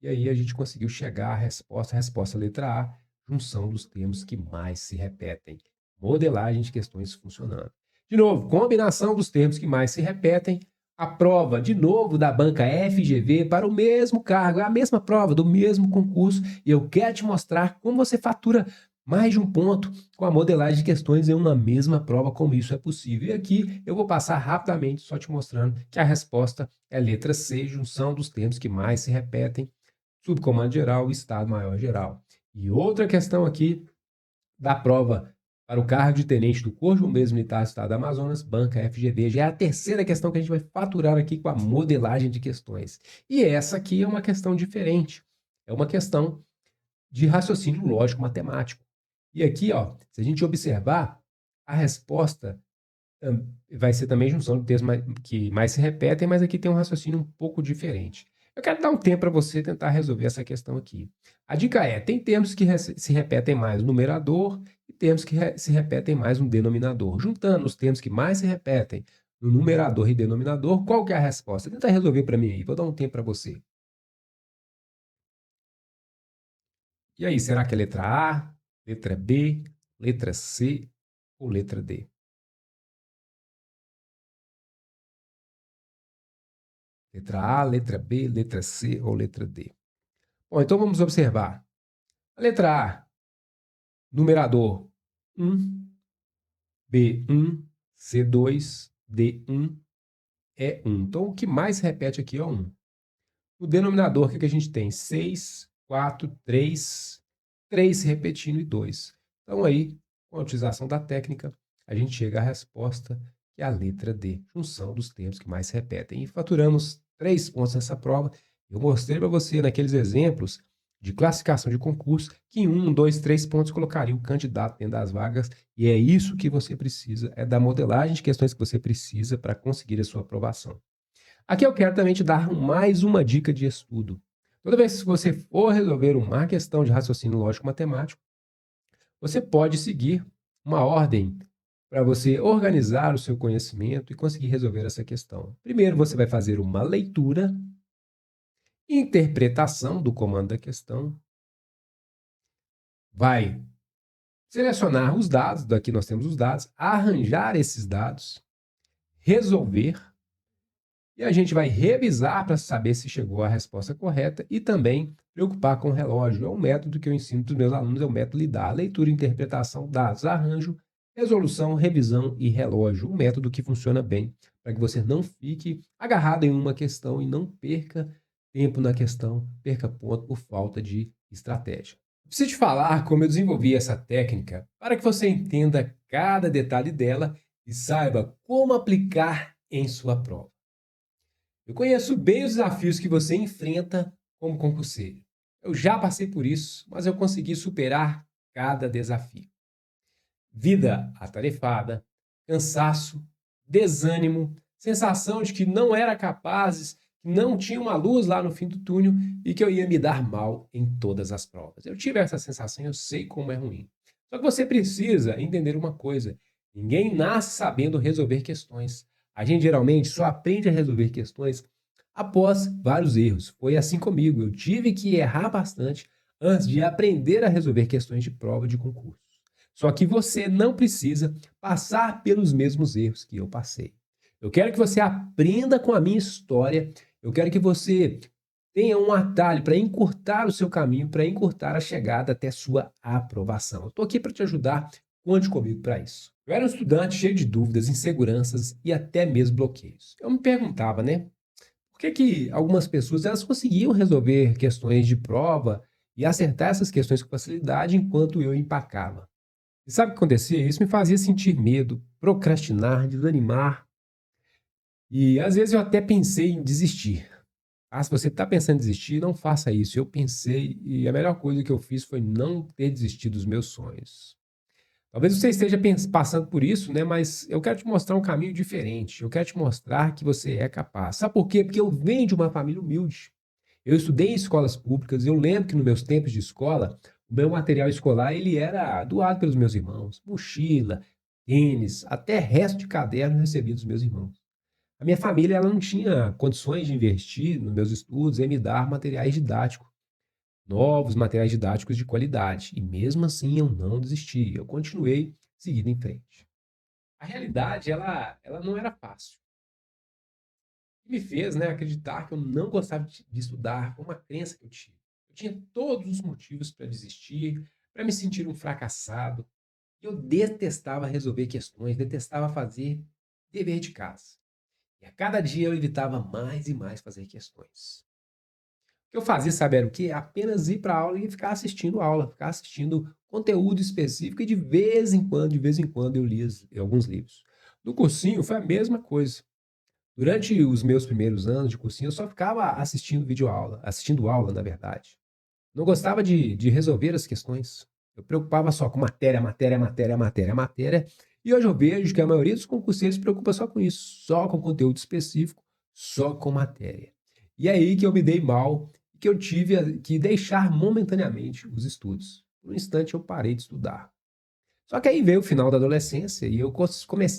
E aí a gente conseguiu chegar à resposta letra A, junção dos termos que mais se repetem. Modelagem de questões funcionando. De novo, combinação dos termos que mais se repetem. A prova, de novo, da banca FGV para o mesmo cargo, é a mesma prova do mesmo concurso. E eu quero te mostrar como você fatura mais de um ponto com a modelagem de questões em uma mesma prova, como isso é possível. E aqui eu vou passar rapidamente, só te mostrando que a resposta é letra C, junção dos termos que mais se repetem. Subcomando geral, Estado Maior Geral. E outra questão aqui da prova para o cargo de tenente do Corpo de Bombeiros Militar do Estado do Amazonas, banca FGV. Já é a terceira questão que a gente vai faturar aqui com a modelagem de questões. E essa aqui é uma questão diferente. É uma questão de raciocínio lógico matemático. E aqui, ó, se a gente observar, a resposta vai ser também junção de termos que mais se repetem, mas aqui tem um raciocínio um pouco diferente. Eu quero dar um tempo para você tentar resolver essa questão aqui. A dica é, tem termos que se repetem mais no numerador e termos que se repetem mais no denominador. Juntando os termos que mais se repetem no numerador e denominador, qual que é a resposta? Tenta resolver para mim aí, vou dar um tempo para você. E aí, será que é letra A, letra B, letra C ou letra D? Letra A, letra B, letra C ou letra D? Bom, então vamos observar. A letra A, numerador 1, B1, C2, D1, E1. Então, o que mais se repete aqui é o 1. No denominador, o que a gente tem? 6, 4, 3, 3 se repetindo e 2. Então, aí, com a utilização da técnica, a gente chega à resposta, que é a letra D, junção dos termos que mais se repetem. E faturamos 3 pontos nessa prova. Eu mostrei para você, naqueles exemplos de classificação de concurso, que em 1, 2, 3 pontos colocaria o candidato dentro das vagas, e é isso que você precisa, é da modelagem de questões que você precisa para conseguir a sua aprovação. Aqui eu quero também te dar mais uma dica de estudo. Toda vez que você for resolver uma questão de raciocínio lógico-matemático, você pode seguir uma ordem para você organizar o seu conhecimento e conseguir resolver essa questão. Primeiro, você vai fazer uma leitura, interpretação do comando da questão, vai selecionar os dados, daqui nós temos os dados, arranjar esses dados, resolver, e a gente vai revisar para saber se chegou à resposta correta e também preocupar com o relógio. É um método que eu ensino para os meus alunos, é o método LIDAR, leitura, interpretação, dados, arranjo, resolução, revisão e relógio. Um método que funciona bem para que você não fique agarrado em uma questão e não perca tempo na questão, perca ponto por falta de estratégia. Preciso te falar como eu desenvolvi essa técnica para que você entenda cada detalhe dela e saiba como aplicar em sua prova. Eu conheço bem os desafios que você enfrenta como concurseiro. Eu já passei por isso, mas eu consegui superar cada desafio. Vida atarefada, cansaço, desânimo, sensação de que não era capaz, que não tinha uma luz lá no fim do túnel e que eu ia me dar mal em todas as provas. Eu tive essa sensação, eu sei como é ruim. Só que você precisa entender uma coisa: ninguém nasce sabendo resolver questões. A gente geralmente só aprende a resolver questões após vários erros. Foi assim comigo. Eu tive que errar bastante antes de aprender a resolver questões de prova de concurso. Só que você não precisa passar pelos mesmos erros que eu passei. Eu quero que você aprenda com a minha história. Eu quero que você tenha um atalho para encurtar o seu caminho, para encurtar a chegada até sua aprovação. Eu estou aqui para te ajudar Conte comigo para isso. Eu era um estudante cheio de dúvidas, inseguranças e até mesmo bloqueios. Eu me perguntava, né? Por que que algumas pessoas elas conseguiam resolver questões de prova e acertar essas questões com facilidade enquanto eu empacava? E sabe o que acontecia? Isso me fazia sentir medo, procrastinar, desanimar e às vezes eu até pensei em desistir. Ah, se você está pensando em desistir, não faça isso. Eu pensei e a melhor coisa que eu fiz foi não ter desistido dos meus sonhos. Talvez você esteja passando por isso, né? Mas eu quero te mostrar um caminho diferente. Eu quero te mostrar que você é capaz. Sabe por quê? Porque eu venho de uma família humilde. Eu estudei em escolas públicas. Eu lembro que nos meus tempos de escola, o meu material escolar ele era doado pelos meus irmãos. Mochila, tênis, até resto de caderno eu recebia dos meus irmãos. A minha família ela não tinha condições de investir nos meus estudos e me dar materiais didáticos, novos materiais didáticos de qualidade. E mesmo assim eu não desisti, eu continuei seguindo em frente. A realidade, ela não era fácil. E me fez, né, acreditar que eu não gostava de estudar, foi uma crença que eu tive. Eu tinha todos os motivos para desistir, para me sentir um fracassado. Eu detestava resolver questões, detestava fazer dever de casa. E a cada dia eu evitava mais e mais fazer questões. O que eu fazia, sabe, era o quê? Apenas ir para a aula e ficar assistindo aula, ficar assistindo conteúdo específico e de vez em quando eu lia alguns livros. No cursinho foi a mesma coisa. Durante os meus primeiros anos de cursinho, eu só ficava assistindo videoaula, assistindo aula, na verdade. Não gostava de resolver as questões. Eu preocupava só com matéria, matéria, matéria, matéria, matéria. E hoje eu vejo que a maioria dos concurseiros se preocupa só com isso, só com conteúdo específico, só com matéria. E é aí que eu me dei mal, que eu tive que deixar momentaneamente os estudos. Por um instante eu parei de estudar. Só que aí veio o final da adolescência e eu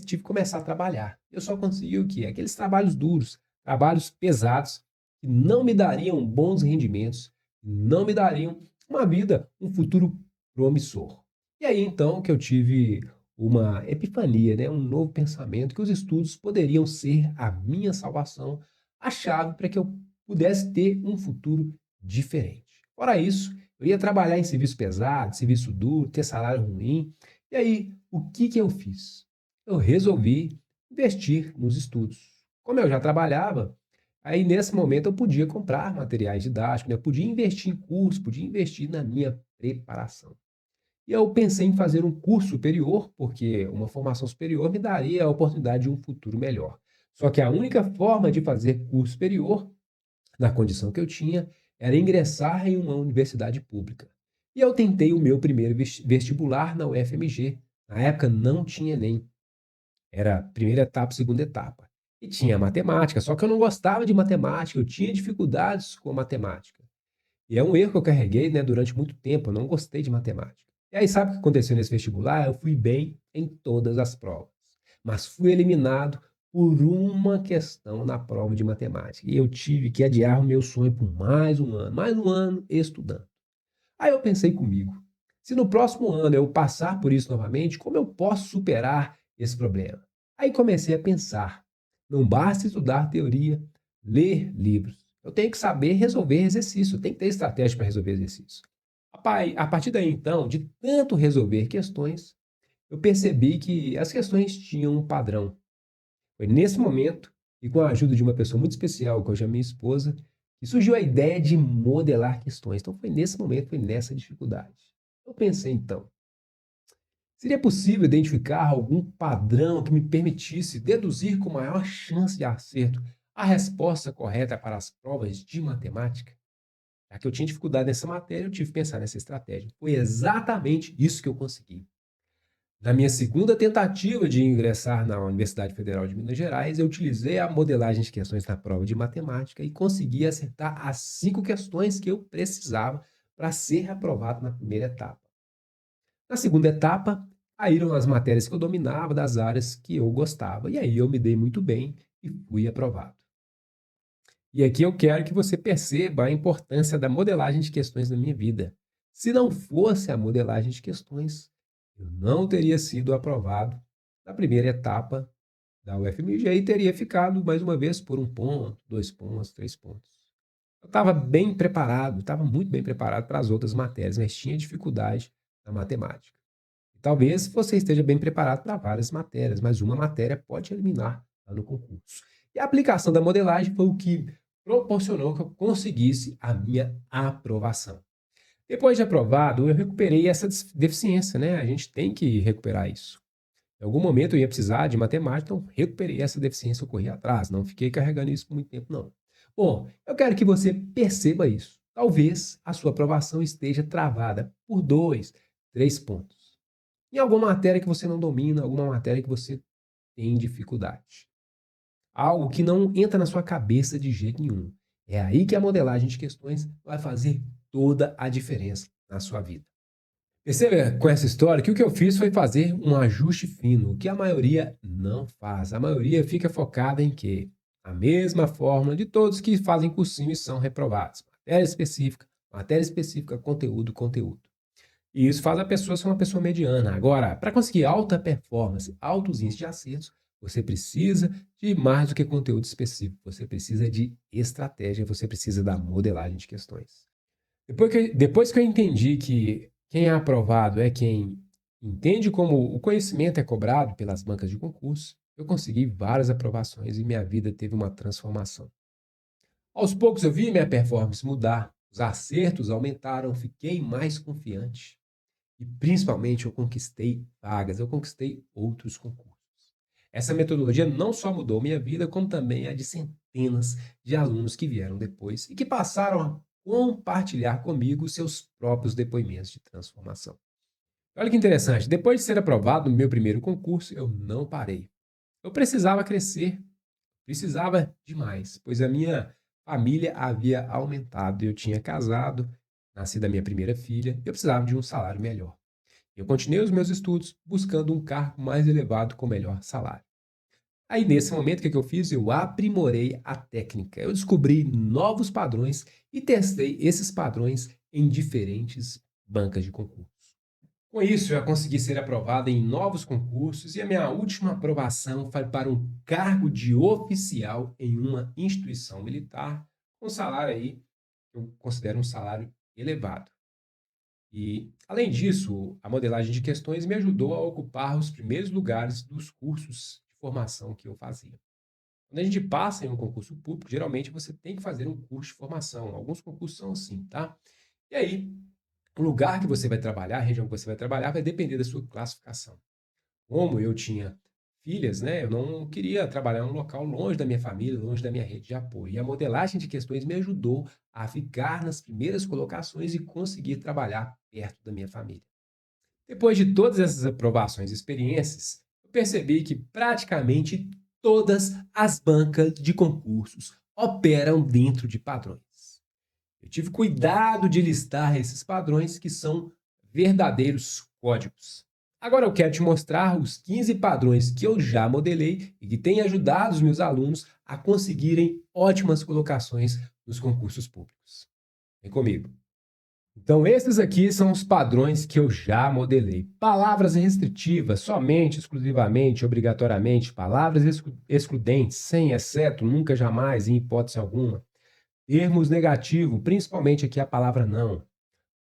tive que começar a trabalhar. Eu só consegui o quê? Aqueles trabalhos duros, trabalhos pesados, que não me dariam bons rendimentos, não me dariam uma vida, um futuro promissor. E aí então que eu tive uma epifania, né? Um novo pensamento que os estudos poderiam ser a minha salvação, a chave para que eu pudesse ter um futuro diferente. Fora isso, eu ia trabalhar em serviço pesado, serviço duro, ter salário ruim. E aí, o que que eu fiz? Eu resolvi investir nos estudos. Como eu já trabalhava, aí nesse momento eu podia comprar materiais didáticos, né? Eu podia investir em curso, podia investir na minha preparação. E eu pensei em fazer um curso superior, porque uma formação superior me daria a oportunidade de um futuro melhor. Só que a única forma de fazer curso superior, na condição que eu tinha, era ingressar em uma universidade pública. E eu tentei o meu primeiro vestibular na UFMG. Na época não tinha nem. Era primeira etapa, segunda etapa. E tinha matemática, só que eu não gostava de matemática, eu tinha dificuldades com matemática. E é um erro que eu carreguei, né, durante muito tempo, eu não gostei de matemática. E aí sabe o que aconteceu nesse vestibular? Eu fui bem em todas as provas, mas fui eliminado por uma questão na prova de matemática. E eu tive que adiar o meu sonho por mais um ano estudando. Aí eu pensei comigo, se no próximo ano eu passar por isso novamente, como eu posso superar esse problema? Aí comecei a pensar, não basta estudar teoria, ler livros. Eu tenho que saber resolver exercício, eu tenho que ter estratégia para resolver exercício. A partir daí, então, de tanto resolver questões, eu percebi que as questões tinham um padrão. Foi nesse momento, e com a ajuda de uma pessoa muito especial, que hoje é minha esposa, que surgiu a ideia de modelar questões. Então foi nesse momento, foi nessa dificuldade. Eu pensei então, seria possível identificar algum padrão que me permitisse deduzir com maior chance de acerto a resposta correta para as provas de matemática? Já que eu tinha dificuldade nessa matéria, eu tive que pensar nessa estratégia. Foi exatamente isso que eu consegui. Na minha segunda tentativa de ingressar na Universidade Federal de Minas Gerais, eu utilizei a modelagem de questões na prova de matemática e consegui acertar as 5 questões que eu precisava para ser aprovado na primeira etapa. Na segunda etapa, caíram as matérias que eu dominava das áreas que eu gostava, e aí eu me dei muito bem e fui aprovado. E aqui eu quero que você perceba a importância da modelagem de questões na minha vida. Se não fosse a modelagem de questões, eu não teria sido aprovado na primeira etapa da UFMG e teria ficado mais uma vez por 1 ponto, 2 pontos, 3 pontos. Eu estava bem preparado, estava muito bem preparado para as outras matérias, mas tinha dificuldade na matemática. Talvez você esteja bem preparado para várias matérias, mas uma matéria pode te eliminar lá no concurso. E a aplicação da modelagem foi o que proporcionou que eu conseguisse a minha aprovação. Depois de aprovado, eu recuperei essa deficiência, né? A gente tem que recuperar isso. Em algum momento eu ia precisar de matemática, então recuperei essa deficiência, eu corri atrás, não fiquei carregando isso por muito tempo, não. Bom, eu quero que você perceba isso. Talvez a sua aprovação esteja travada por 2, 3 pontos. Em alguma matéria que você não domina, alguma matéria que você tem dificuldade. Algo que não entra na sua cabeça de jeito nenhum. É aí que a modelagem de questões vai fazer toda a diferença na sua vida. Perceba com essa história que o que eu fiz foi fazer um ajuste fino, o que a maioria não faz. A maioria fica focada em quê? A mesma fórmula de todos que fazem cursinho e são reprovados. Matéria específica, conteúdo, conteúdo. E isso faz a pessoa ser uma pessoa mediana. Agora, para conseguir alta performance, altos índices de acertos, você precisa de mais do que conteúdo específico. Você precisa de estratégia, você precisa da modelagem de questões. Depois que eu entendi que quem é aprovado é quem entende como o conhecimento é cobrado pelas bancas de concurso, eu consegui várias aprovações e minha vida teve uma transformação. Aos poucos eu vi minha performance mudar, os acertos aumentaram, fiquei mais confiante. E principalmente eu conquistei vagas, eu conquistei outros concursos. Essa metodologia não só mudou minha vida, como também a de centenas de alunos que vieram depois e que passaram a compartilhar comigo seus próprios depoimentos de transformação. Olha que interessante, depois de ser aprovado no meu primeiro concurso, eu não parei. Eu precisava crescer, precisava demais, pois a minha família havia aumentado, eu tinha casado, nasci da minha primeira filha, eu precisava de um salário melhor. Eu continuei os meus estudos buscando um cargo mais elevado com melhor salário. Aí, nesse momento, o que eu fiz? Eu aprimorei a técnica. Eu descobri novos padrões e testei esses padrões em diferentes bancas de concurso. Com isso, eu já consegui ser aprovado em novos concursos e a minha última aprovação foi para um cargo de oficial em uma instituição militar, com salário aí, eu considero um salário elevado. E, além disso, a modelagem de questões me ajudou a ocupar os primeiros lugares dos cursos de formação que eu fazia. Quando a gente passa em um concurso público, geralmente você tem que fazer um curso de formação. Alguns concursos são assim, tá? E aí, o lugar que você vai trabalhar, a região que você vai trabalhar, vai depender da sua classificação. Como eu tinha filhas, né, eu não queria trabalhar em um local longe da minha família, longe da minha rede de apoio. E a modelagem de questões me ajudou a ficar nas primeiras colocações e conseguir trabalhar perto da minha família. Depois de todas essas aprovações e experiências, eu percebi que praticamente todas as bancas de concursos operam dentro de padrões. Eu tive cuidado de listar esses padrões que são verdadeiros códigos. Agora eu quero te mostrar os 15 padrões que eu já modelei e que têm ajudado os meus alunos a conseguirem ótimas colocações nos concursos públicos. Vem comigo. Então, esses aqui são os padrões que eu já modelei. Palavras restritivas, somente, exclusivamente, obrigatoriamente. Palavras excludentes, sem, exceto, nunca, jamais, em hipótese alguma. Termos negativos, principalmente aqui a palavra não.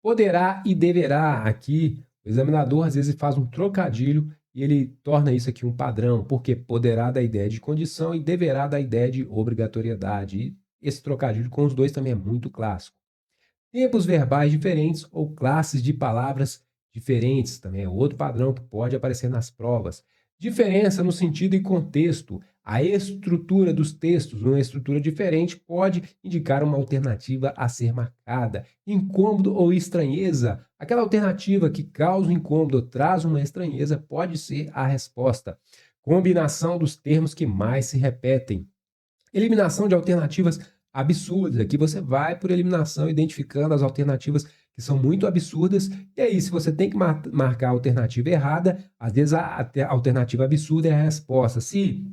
Poderá e deverá, aqui o examinador às vezes faz um trocadilho e ele torna isso aqui um padrão, porque poderá dar ideia de condição e deverá dar ideia de obrigatoriedade. E esse trocadilho com os dois também é muito clássico. Tempos verbais diferentes ou classes de palavras diferentes também é outro padrão que pode aparecer nas provas. Diferença no sentido e contexto. A estrutura dos textos, uma estrutura diferente, pode indicar uma alternativa a ser marcada. Incômodo ou estranheza. Aquela alternativa que causa um incômodo ou traz uma estranheza pode ser a resposta. Combinação dos termos que mais se repetem. Eliminação de alternativas absurdas. Aqui você vai por eliminação, identificando as alternativas que são muito absurdas. E aí, se você tem que marcar a alternativa errada, às vezes a alternativa absurda é a resposta. Se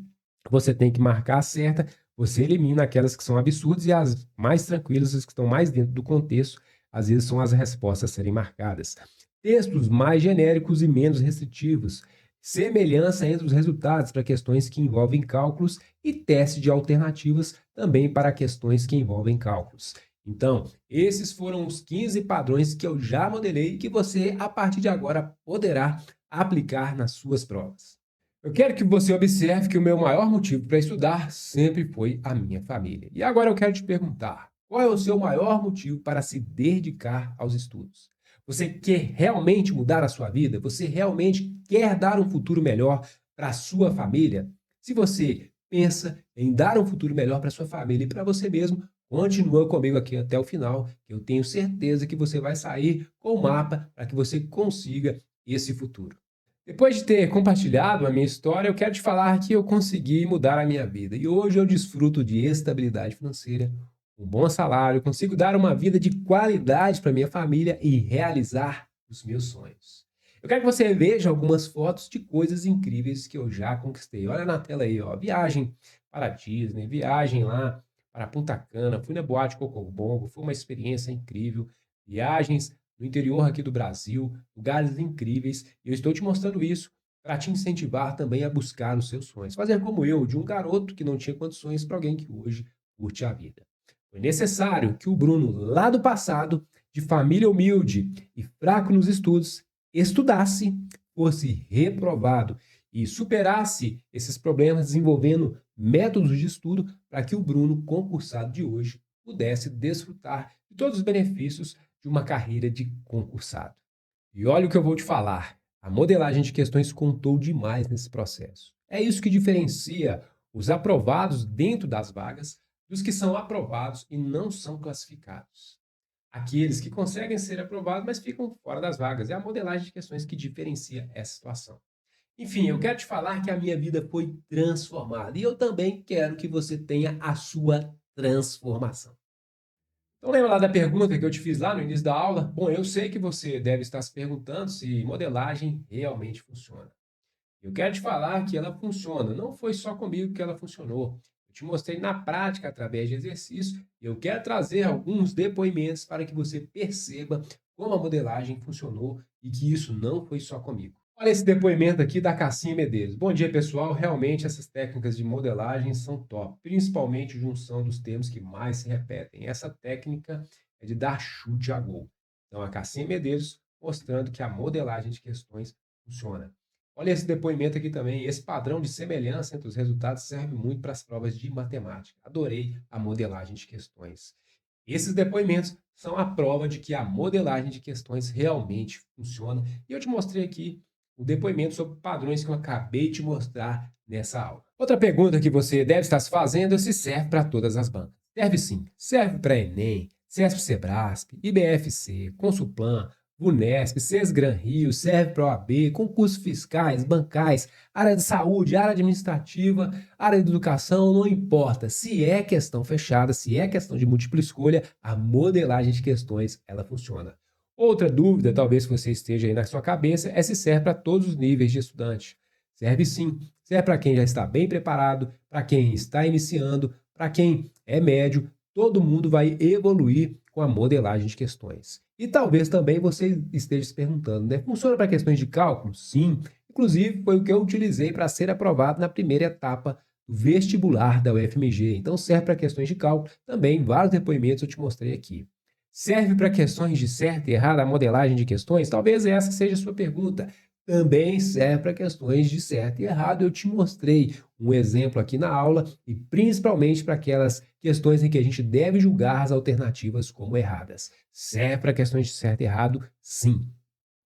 você tem que marcar a certa, você elimina aquelas que são absurdas e as mais tranquilas, as que estão mais dentro do contexto, às vezes são as respostas a serem marcadas. Textos mais genéricos e menos restritivos. Semelhança entre os resultados para questões que envolvem cálculos e teste de alternativas também para questões que envolvem cálculos. Então, esses foram os 15 padrões que eu já modelei e que você, a partir de agora, poderá aplicar nas suas provas. Eu quero que você observe que o meu maior motivo para estudar sempre foi a minha família. E agora eu quero te perguntar, qual é o seu maior motivo para se dedicar aos estudos? Você quer realmente mudar a sua vida? Você realmente quer dar um futuro melhor para a sua família? Se você pensa em dar um futuro melhor para a sua família e para você mesmo, continua comigo aqui até o final, que eu tenho certeza que você vai sair com o mapa para que você consiga esse futuro. Depois de ter compartilhado a minha história, eu quero te falar que eu consegui mudar a minha vida e hoje eu desfruto de estabilidade financeira, um bom salário, consigo dar uma vida de qualidade para minha família e realizar os meus sonhos. Eu quero que você veja algumas fotos de coisas incríveis que eu já conquistei. Olha na tela aí, ó, viagem para a Disney, viagem lá para Punta Cana, fui na Boate Cocobongo, foi uma experiência incrível, viagens no interior aqui do Brasil, lugares incríveis, e eu estou te mostrando isso para te incentivar também a buscar os seus sonhos. Fazer como eu, de um garoto que não tinha condições para alguém que hoje curte a vida. Foi necessário que o Bruno, lá do passado, de família humilde e fraco nos estudos, estudasse, fosse reprovado e superasse esses problemas desenvolvendo métodos de estudo para que o Bruno, concursado de hoje, pudesse desfrutar de todos os benefícios de uma carreira de concursado. E olha o que eu vou te falar, a modelagem de questões contou demais nesse processo. É isso que diferencia os aprovados dentro das vagas dos que são aprovados e não são classificados. Aqueles que conseguem ser aprovados, mas ficam fora das vagas. É a modelagem de questões que diferencia essa situação. Enfim, eu quero te falar que a minha vida foi transformada e eu também quero que você tenha a sua transformação. Então lembra lá da pergunta que eu te fiz lá no início da aula? Bom, eu sei que você deve estar se perguntando se modelagem realmente funciona. Eu quero te falar que ela funciona, não foi só comigo que ela funcionou. Eu te mostrei na prática através de exercícios e eu quero trazer alguns depoimentos para que você perceba como a modelagem funcionou e que isso não foi só comigo. Olha esse depoimento aqui da Cassinha Medeiros. Bom dia, pessoal. Realmente essas técnicas de modelagem são top, principalmente junção dos termos que mais se repetem. Essa técnica é de dar chute a gol. Então, a Cassinha Medeiros mostrando que a modelagem de questões funciona. Olha esse depoimento aqui também. Esse padrão de semelhança entre os resultados serve muito para as provas de matemática. Adorei a modelagem de questões. Esses depoimentos são a prova de que a modelagem de questões realmente funciona. E eu te mostrei aqui o depoimento sobre padrões que eu acabei de mostrar nessa aula. Outra pergunta que você deve estar se fazendo é se serve para todas as bancas. Serve sim. Serve para Enem, serve para o Sebrasp, IBFC, Consulplan, Vunesp, Sesgran Rio, serve para OAB, concursos fiscais, bancais, área de saúde, área administrativa, área de educação, não importa. Se é questão fechada, se é questão de múltipla escolha, a modelagem de questões, ela funciona. Outra dúvida, talvez que você esteja aí na sua cabeça, é se serve para todos os níveis de estudante. Serve sim. Serve para quem já está bem preparado, para quem está iniciando, para quem é médio. Todo mundo vai evoluir com a modelagem de questões. E talvez também você esteja se perguntando, né? Funciona para questões de cálculo? Sim. Inclusive, foi o que eu utilizei para ser aprovado na primeira etapa do vestibular da UFMG. Então, serve para questões de cálculo. Também, vários depoimentos eu te mostrei aqui. Serve para questões de certo e errado a modelagem de questões? Talvez essa seja a sua pergunta. Também serve para questões de certo e errado. Eu te mostrei um exemplo aqui na aula e principalmente para aquelas questões em que a gente deve julgar as alternativas como erradas. Serve para questões de certo e errado? Sim.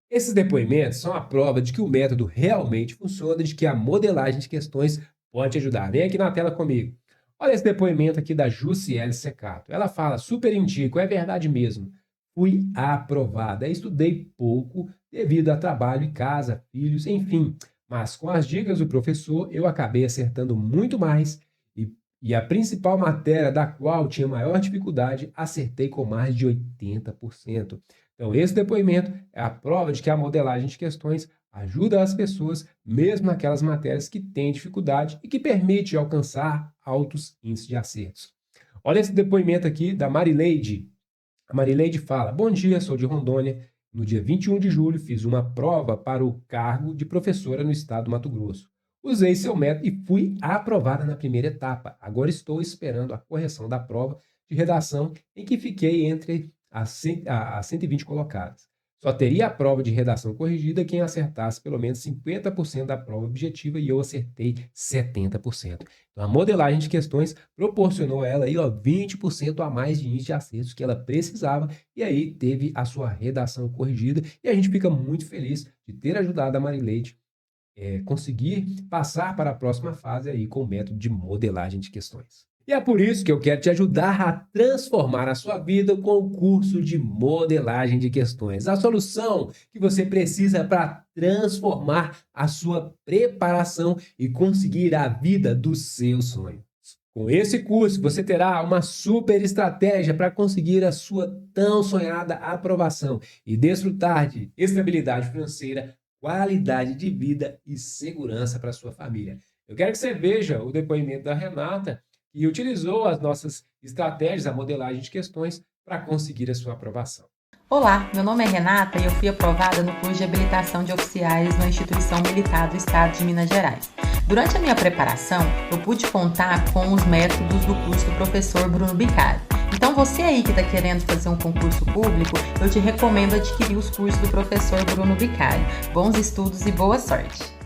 Esses depoimentos são a prova de que o método realmente funciona e de que a modelagem de questões pode te ajudar. Vem aqui na tela comigo. Olha esse depoimento aqui da Jussiele Secato. Ela fala, super indico, é verdade mesmo. Fui aprovada, estudei pouco devido a trabalho em casa, filhos, enfim. Mas com as dicas do professor, eu acabei acertando muito mais e a principal matéria da qual tinha maior dificuldade, acertei com mais de 80%. Então, esse depoimento é a prova de que a modelagem de questões ajuda as pessoas, mesmo naquelas matérias que têm dificuldade e que permite alcançar altos índices de acertos. Olha esse depoimento aqui da Marileide. A Marileide fala, bom dia, sou de Rondônia. No dia 21 de julho, fiz uma prova para o cargo de professora no estado do Mato Grosso. Usei seu método e fui aprovada na primeira etapa. Agora estou esperando a correção da prova de redação em que fiquei entre as 120 colocadas. Só teria a prova de redação corrigida quem acertasse pelo menos 50% da prova objetiva e eu acertei 70%. Então, a modelagem de questões proporcionou a ela aí, 20% a mais de índice de acertos que ela precisava e aí teve a sua redação corrigida e a gente fica muito feliz de ter ajudado a Marileide conseguir passar para a próxima fase aí com o método de modelagem de questões. E é por isso que eu quero te ajudar a transformar a sua vida com o curso de modelagem de questões. A solução que você precisa para transformar a sua preparação e conseguir a vida dos seus sonhos. Com esse curso, você terá uma super estratégia para conseguir a sua tão sonhada aprovação e desfrutar de estabilidade financeira, qualidade de vida e segurança para a sua família. Eu quero que você veja o depoimento da Renata, que utilizou as nossas estratégias, a modelagem de questões, para conseguir a sua aprovação. Olá, meu nome é Renata e eu fui aprovada no curso de habilitação de oficiais na Instituição Militar do Estado de Minas Gerais. Durante a minha preparação, eu pude contar com os métodos do curso do professor Bruno Bicalho. Então, você aí que está querendo fazer um concurso público, eu te recomendo adquirir os cursos do professor Bruno Bicalho. Bons estudos e boa sorte!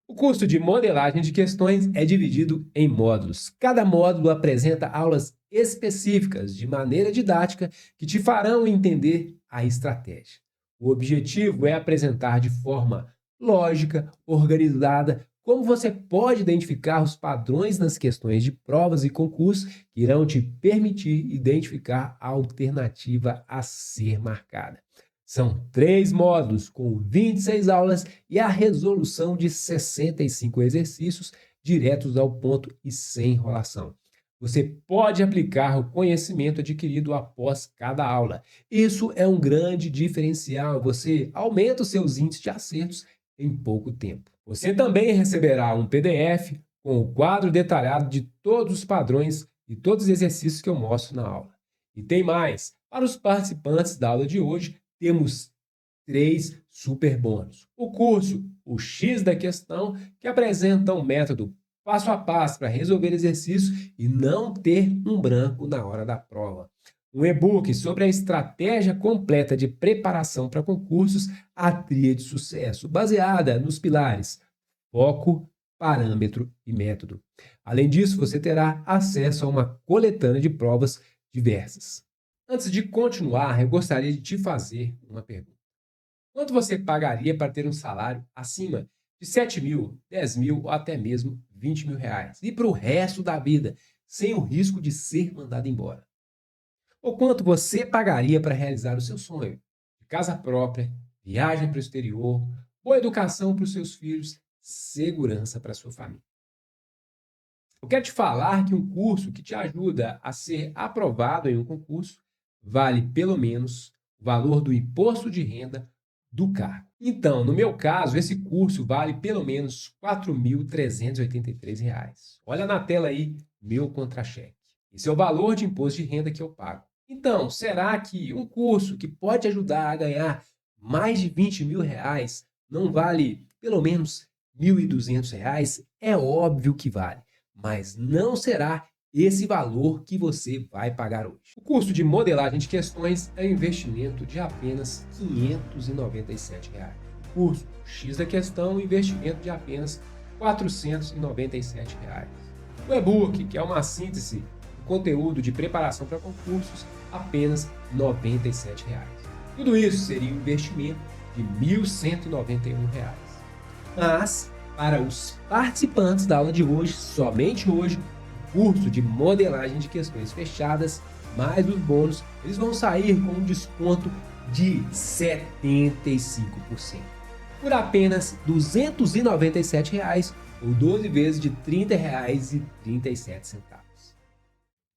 O curso de modelagem de questões é dividido em módulos. Cada módulo apresenta aulas específicas de maneira didática que te farão entender a estratégia. O objetivo é apresentar de forma lógica, organizada, como você pode identificar os padrões nas questões de provas e concursos que irão te permitir identificar a alternativa a ser marcada. São 3 módulos com 26 aulas e a resolução de 65 exercícios diretos ao ponto e sem enrolação. Você pode aplicar o conhecimento adquirido após cada aula. Isso é um grande diferencial. Você aumenta os seus índices de acertos em pouco tempo. Você também receberá um PDF com o quadro detalhado de todos os padrões e todos os exercícios que eu mostro na aula. E tem mais. Para os participantes da aula de hoje, temos 3 super bônus. O curso, o X da questão, que apresenta um método passo a passo para resolver exercícios e não ter um branco na hora da prova. Um e-book sobre a estratégia completa de preparação para concursos, a tríade de sucesso, baseada nos pilares foco, parâmetro e método. Além disso, você terá acesso a uma coletânea de provas diversas. Antes de continuar, eu gostaria de te fazer uma pergunta. Quanto você pagaria para ter um salário acima de 7 mil, 10 mil ou até mesmo 20 mil reais e para o resto da vida, sem o risco de ser mandado embora? Ou quanto você pagaria para realizar o seu sonho de casa própria, viagem para o exterior, boa educação para os seus filhos, segurança para a sua família? Eu quero te falar que um curso que te ajuda a ser aprovado em um concurso vale pelo menos o valor do imposto de renda do cargo. Então, no meu caso, esse curso vale pelo menos R$ 4.383. Olha na tela aí, meu contra-cheque. Esse é o valor de imposto de renda que eu pago. Então, será que um curso que pode ajudar a ganhar mais de 20 mil reais não vale pelo menos R$ 1.200? É óbvio que vale, mas não será esse valor que você vai pagar hoje. O curso de modelagem de questões é um investimento de apenas R$ 597. O curso X da questão, um investimento de apenas R$ 497. O e-book, que é uma síntese do conteúdo de preparação para concursos, apenas R$ 97. Tudo isso seria um investimento de R$ 1.191. Mas, para os participantes da aula de hoje, somente hoje, curso de modelagem de questões fechadas, mais os bônus, eles vão sair com um desconto de 75%. Por apenas R$ 297 ou 12 vezes de R$ 30,37.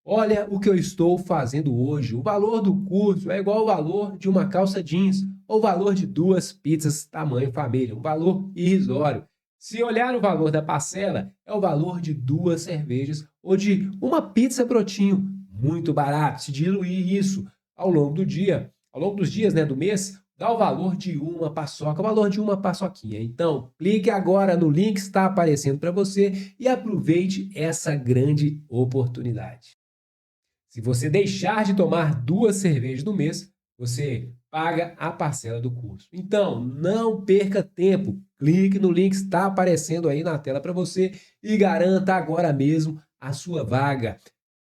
Olha o que eu estou fazendo hoje. O valor do curso é igual ao valor de uma calça jeans ou o valor de 2 pizzas tamanho família, um valor irrisório. Se olhar o valor da parcela, é o valor de 2 cervejas ou de uma pizza brotinho, muito barato. Se diluir isso ao longo do dia, ao longo dos dias, do mês, dá o valor de uma paçoca, o valor de uma paçoquinha. Então, clique agora no link que está aparecendo para você e aproveite essa grande oportunidade. Se você deixar de tomar 2 cervejas no mês, você paga a parcela do curso. Então, não perca tempo. Clique no link que está aparecendo aí na tela para você e garanta agora mesmo a sua vaga.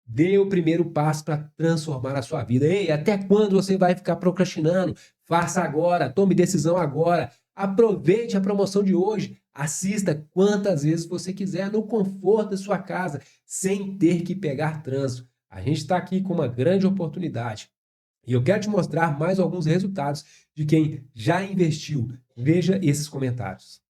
Dê o primeiro passo para transformar a sua vida. Ei, até quando você vai ficar procrastinando? Faça agora, tome decisão agora. Aproveite a promoção de hoje. Assista quantas vezes você quiser no conforto da sua casa, sem ter que pegar trânsito. A gente está aqui com uma grande oportunidade. E eu quero te mostrar mais alguns resultados de quem já investiu. Veja esses comentários.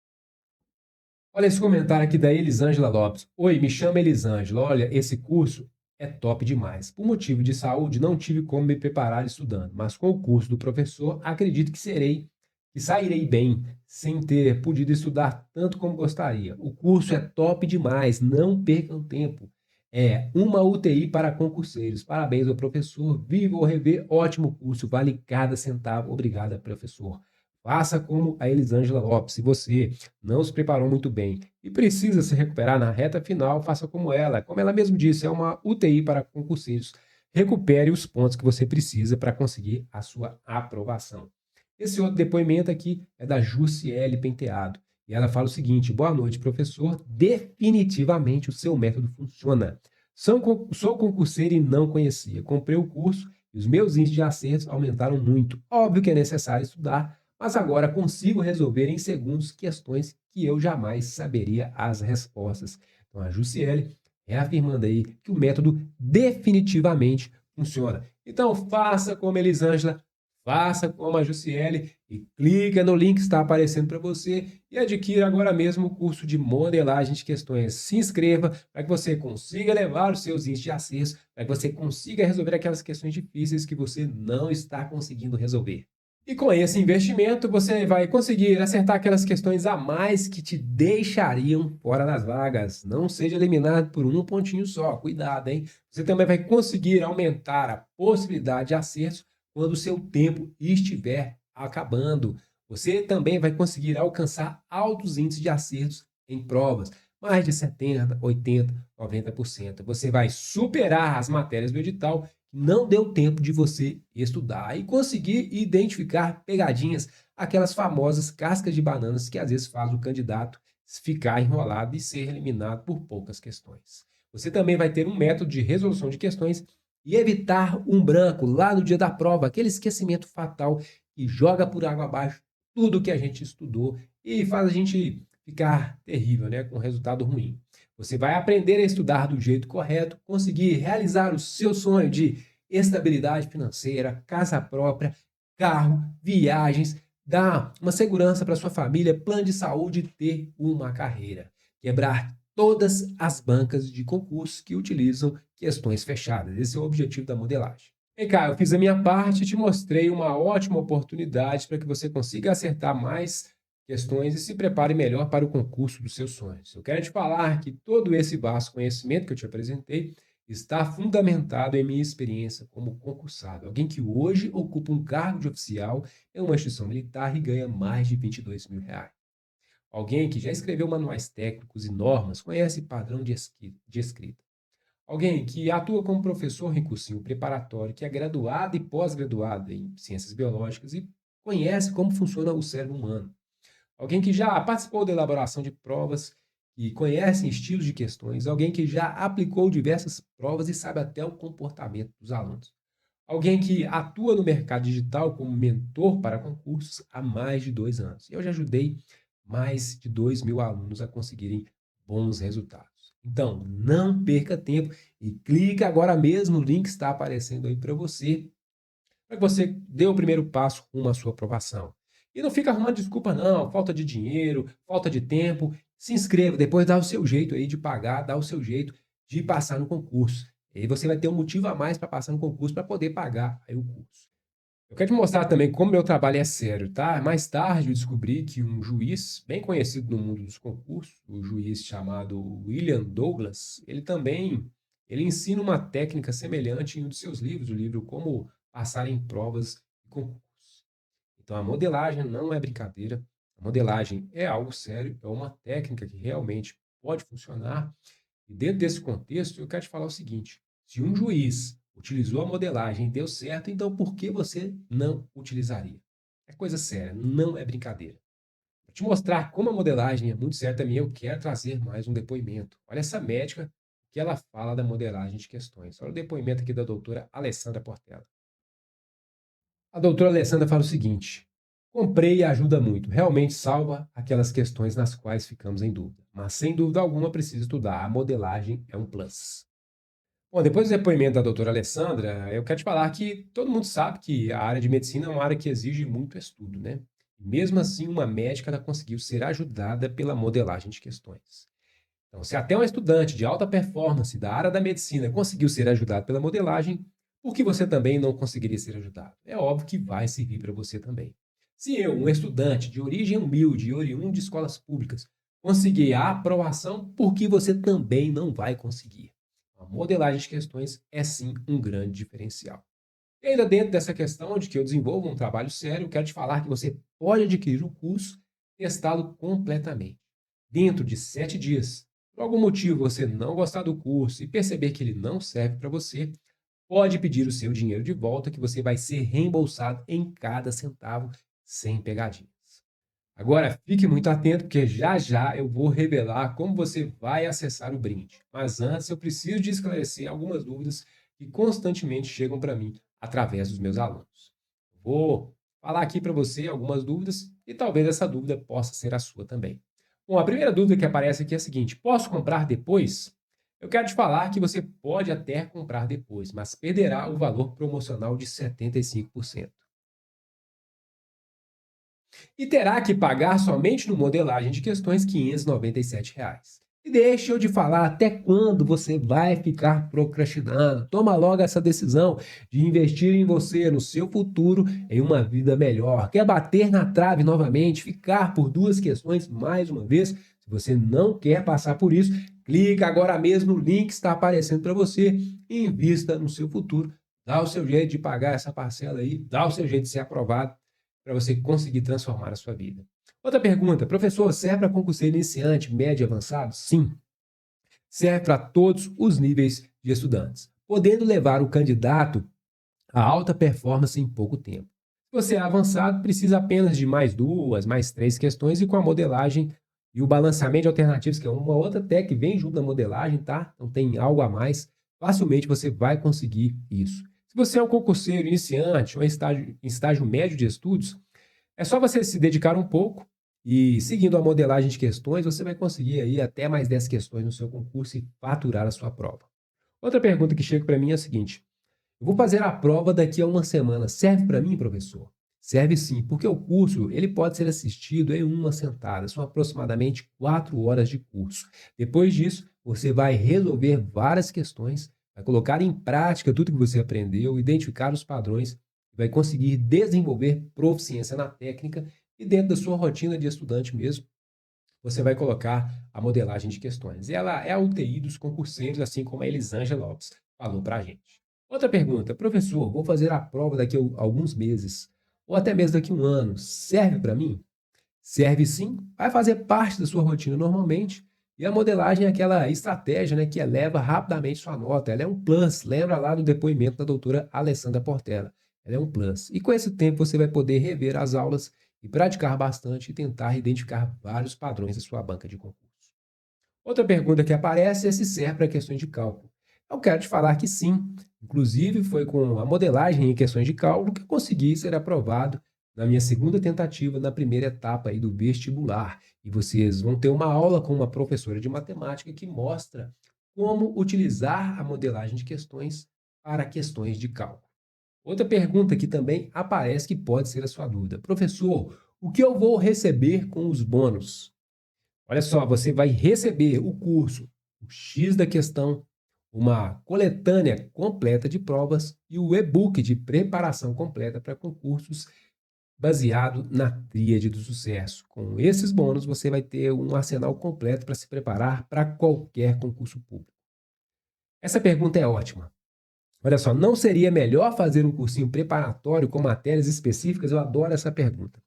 Olha esse comentário aqui da Elisângela Lopes. Oi, me chamo Elisângela. Olha, esse curso é top demais. Por motivo de saúde, não tive como me preparar estudando, mas com o curso do professor, acredito que sairei bem, sem ter podido estudar tanto como gostaria. O curso é top demais, não percam tempo. É uma UTI para concurseiros. Parabéns ao professor. Viva ou rever, ótimo curso, vale cada centavo. Obrigada, professor. Faça como a Elisângela Lopes. Se você não se preparou muito bem e precisa se recuperar na reta final, faça como ela. Como ela mesmo disse, é uma UTI para concurseiros. Recupere os pontos que você precisa para conseguir a sua aprovação. Esse outro depoimento aqui é da Jussiele Penteado. E ela fala o seguinte: boa noite, professor. Definitivamente o seu método funciona. Sou concurseiro e não conhecia. Comprei o curso e os meus índices de acertos aumentaram muito. Óbvio que é necessário estudar, mas agora consigo resolver em segundos questões que eu jamais saberia as respostas. Então, a Jussiele reafirmando aí que o método definitivamente funciona. Então, faça como a Elisângela, faça como a Jussiele e clica no link que está aparecendo para você e adquira agora mesmo o curso de modelagem de questões. Se inscreva para que você consiga levar os seus índices de acertos, para que você consiga resolver aquelas questões difíceis que você não está conseguindo resolver. E com esse investimento, você vai conseguir acertar aquelas questões a mais que te deixariam fora das vagas. Não seja eliminado por um pontinho só. Cuidado, hein? Você também vai conseguir aumentar a possibilidade de acertos quando o seu tempo estiver acabando. Você também vai conseguir alcançar altos índices de acertos em provas, mais de 70%, 80%, 90%. Você vai superar as matérias do edital que não deu tempo de você estudar e conseguir identificar pegadinhas, aquelas famosas cascas de bananas que às vezes faz o candidato ficar enrolado e ser eliminado por poucas questões. Você também vai ter um método de resolução de questões e evitar um branco lá no dia da prova, aquele esquecimento fatal que joga por água abaixo tudo que a gente estudou e faz a gente ficar terrível, né, com resultado ruim. Você vai aprender a estudar do jeito correto, conseguir realizar o seu sonho de estabilidade financeira, casa própria, carro, viagens, dar uma segurança para sua família, plano de saúde e ter uma carreira. Quebrar todas as bancas de concursos que utilizam questões fechadas. Esse é o objetivo da modelagem. Vem cá, eu fiz a minha parte e te mostrei uma ótima oportunidade para que você consiga acertar mais questões e se prepare melhor para o concurso dos seus sonhos. Eu quero te falar que todo esse vasto conhecimento que eu te apresentei está fundamentado em minha experiência como concursado. Alguém que hoje ocupa um cargo de oficial em uma instituição militar e ganha mais de R$ 22 mil. Alguém que já escreveu manuais técnicos e normas, conhece padrão de escrita. Alguém que atua como professor em cursinho preparatório, que é graduado e pós-graduado em ciências biológicas e conhece como funciona o cérebro humano. Alguém que já participou da elaboração de provas e conhece estilos de questões. Alguém que já aplicou diversas provas e sabe até o comportamento dos alunos. Alguém que atua no mercado digital como mentor para concursos há mais de 2 anos. Eu já ajudei mais de 2 mil alunos a conseguirem bons resultados. Então, não perca tempo e clique agora mesmo no link que está aparecendo aí para que você dê o primeiro passo rumo à sua aprovação. E não fica arrumando desculpa não, falta de dinheiro, falta de tempo. Se inscreva, depois dá o seu jeito aí de pagar, dá o seu jeito de passar no concurso. E aí você vai ter um motivo a mais para passar no concurso para poder pagar aí o curso. Eu quero te mostrar também como meu trabalho é sério, tá? Mais tarde eu descobri que um juiz bem conhecido no mundo dos concursos, o juiz chamado William Douglas, ele ensina uma técnica semelhante em um de seus livros, o livro Como Passar em Provas e Concursos. Então a modelagem não é brincadeira, a modelagem é algo sério, é uma técnica que realmente pode funcionar. E dentro desse contexto eu quero te falar o seguinte: se um juiz utilizou a modelagem e deu certo, então por que você não utilizaria? É coisa séria, não é brincadeira. Para te mostrar como a modelagem é muito certa também, eu quero trazer mais um depoimento. Olha essa médica que ela fala da modelagem de questões. Olha o depoimento aqui da doutora Alessandra Portela. A doutora Alessandra fala o seguinte: comprei e ajuda muito, realmente salva aquelas questões nas quais ficamos em dúvida. Mas sem dúvida alguma precisa estudar, a modelagem é um plus. Bom, depois do depoimento da doutora Alessandra, eu quero te falar que todo mundo sabe que a área de medicina é uma área que exige muito estudo, né? Mesmo assim, uma médica ela conseguiu ser ajudada pela modelagem de questões. Então, se até um estudante de alta performance da área da medicina conseguiu ser ajudado pela modelagem, por que você também não conseguiria ser ajudado? É óbvio que vai servir para você também. Se eu, um estudante de origem humilde e oriundo de escolas públicas, conseguir a aprovação, por que você também não vai conseguir? A modelagem de questões é sim um grande diferencial. E ainda dentro dessa questão de que eu desenvolvo um trabalho sério, eu quero te falar que você pode adquirir o curso testá-lo completamente. Dentro de 7 dias. Por algum motivo você não gostar do curso e perceber que ele não serve para você, pode pedir o seu dinheiro de volta que você vai ser reembolsado em cada centavo, sem pegadinhas. Agora fique muito atento porque já já eu vou revelar como você vai acessar o brinde. Mas antes eu preciso de esclarecer algumas dúvidas que constantemente chegam para mim através dos meus alunos. Vou falar aqui para você algumas dúvidas e talvez essa dúvida possa ser a sua também. Bom, a primeira dúvida que aparece aqui é a seguinte: posso comprar depois? Eu quero te falar que você pode até comprar depois, mas perderá o valor promocional de 75%. E terá que pagar somente no modelagem de questões R$ 597. E deixa eu te falar até quando você vai ficar procrastinando. Toma logo essa decisão de investir em você, no seu futuro, em uma vida melhor. Quer bater na trave novamente, ficar por 2 questões mais uma vez? Se você não quer passar por isso, clica agora mesmo no link que está aparecendo para você e invista no seu futuro. Dá o seu jeito de pagar essa parcela aí, dá o seu jeito de ser aprovado para você conseguir transformar a sua vida. Outra pergunta: professor, serve para concurseiro iniciante, médio e avançado? Sim. Serve para todos os níveis de estudantes, podendo levar o candidato a alta performance em pouco tempo. Se você é avançado, precisa apenas de mais 2, mais 3 questões e com a modelagem e o balanceamento de alternativas, que é uma outra técnica que vem junto da modelagem, tá? Então tem algo a mais, facilmente você vai conseguir isso. Se você é um concurseiro iniciante ou em estágio médio de estudos, é só você se dedicar um pouco e, seguindo a modelagem de questões, você vai conseguir aí até mais 10 questões no seu concurso e faturar a sua prova. Outra pergunta que chega para mim é a seguinte: eu vou fazer a prova daqui a uma semana. Serve para mim, professor? Serve sim, porque o curso ele pode ser assistido em uma sentada. São aproximadamente 4 horas de curso. Depois disso, você vai resolver várias questões, vai colocar em prática tudo que você aprendeu, identificar os padrões, vai conseguir desenvolver proficiência na técnica e dentro da sua rotina de estudante mesmo, você vai colocar a modelagem de questões. Ela é a UTI dos concurseiros, assim como a Elisângela Lopes falou para a gente. Outra pergunta: professor, vou fazer a prova daqui a alguns meses, ou até mesmo daqui a um ano. Serve para mim? Serve sim, vai fazer parte da sua rotina normalmente. E a modelagem é aquela estratégia, né, que eleva rapidamente sua nota. Ela é um plus. Lembra lá do depoimento da doutora Alessandra Portela. Ela é um plus. E com esse tempo você vai poder rever as aulas e praticar bastante e tentar identificar vários padrões da sua banca de concurso. Outra pergunta que aparece é se serve para questões de cálculo. Eu quero te falar que sim. Inclusive, foi com a modelagem em questões de cálculo que eu consegui ser aprovado na minha segunda tentativa, na primeira etapa aí do vestibular. E vocês vão ter uma aula com uma professora de matemática que mostra como utilizar a modelagem de questões para questões de cálculo. Outra pergunta que também aparece que pode ser a sua dúvida: professor, o que eu vou receber com os bônus? Olha só, você vai receber o curso, o X da questão, uma coletânea completa de provas e o e-book de preparação completa para concursos baseado na tríade do sucesso. Com esses bônus, você vai ter um arsenal completo para se preparar para qualquer concurso público. Essa pergunta é ótima. Olha só, não seria melhor fazer um cursinho preparatório com matérias específicas? Eu adoro essa pergunta.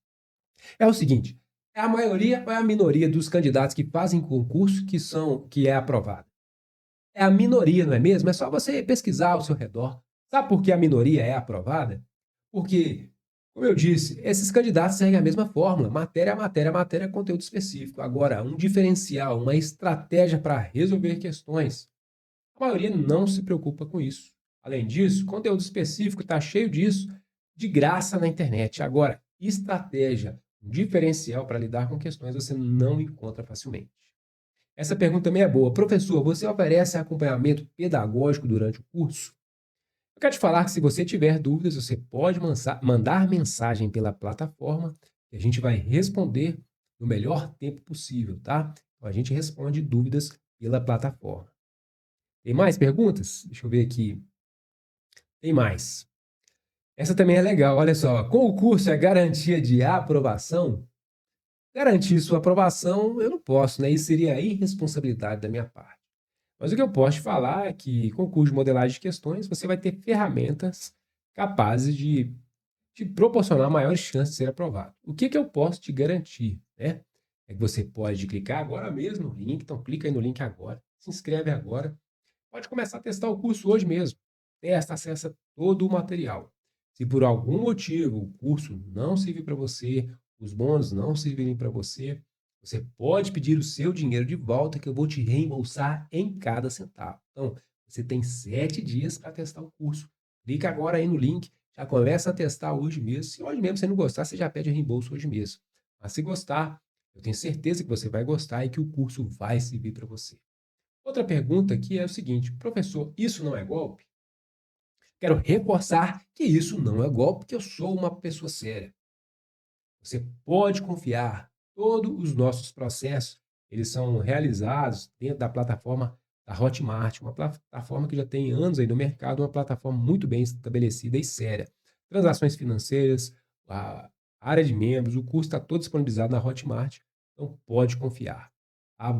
É o seguinte: é a maioria ou é a minoria dos candidatos que fazem concurso que é aprovado? É a minoria, não é mesmo? É só você pesquisar ao seu redor. Sabe por que a minoria é aprovada? Porque, como eu disse, esses candidatos seguem a mesma fórmula: matéria, matéria, matéria, conteúdo específico. Agora, um diferencial, uma estratégia para resolver questões. A maioria não se preocupa com isso. Além disso, conteúdo específico está cheio disso de graça na internet. Agora, estratégia, um diferencial para lidar com questões você não encontra facilmente. Essa pergunta também é boa. Professor, você oferece acompanhamento pedagógico durante o curso? Eu quero te falar que se você tiver dúvidas, você pode mandar mensagem pela plataforma e a gente vai responder no melhor tempo possível, tá? Então, a gente responde dúvidas pela plataforma. Tem mais perguntas? Deixa eu ver aqui. Tem mais. Essa também é legal, olha só. Com o curso é garantia de aprovação? Garantir sua aprovação eu não posso, né? Isso seria irresponsabilidade da minha parte. Mas o que eu posso te falar é que com o curso de modelagem de questões você vai ter ferramentas capazes de te proporcionar maiores chances de ser aprovado. O que eu posso te garantir, né? É que você pode clicar agora mesmo no link, então clica aí no link agora, se inscreve agora. Pode começar a testar o curso hoje mesmo. Testa, acessa todo o material. Se por algum motivo o curso não servir para você, os bônus não servirem para você, você pode pedir o seu dinheiro de volta que eu vou te reembolsar em cada centavo. Então, você tem 7 dias para testar o curso. Clica agora aí no link, já começa a testar hoje mesmo. Se hoje mesmo você não gostar, você já pede o reembolso hoje mesmo. Mas se gostar, eu tenho certeza que você vai gostar e que o curso vai servir para você. Outra pergunta aqui é o seguinte: professor, isso não é golpe? Quero reforçar que isso não é golpe, porque eu sou uma pessoa séria. Você pode confiar. Todos os nossos processos, eles são realizados dentro da plataforma da Hotmart, uma plataforma que já tem anos aí no mercado, uma plataforma muito bem estabelecida e séria. Transações financeiras, a área de membros, o curso está todo disponibilizado na Hotmart, então pode confiar.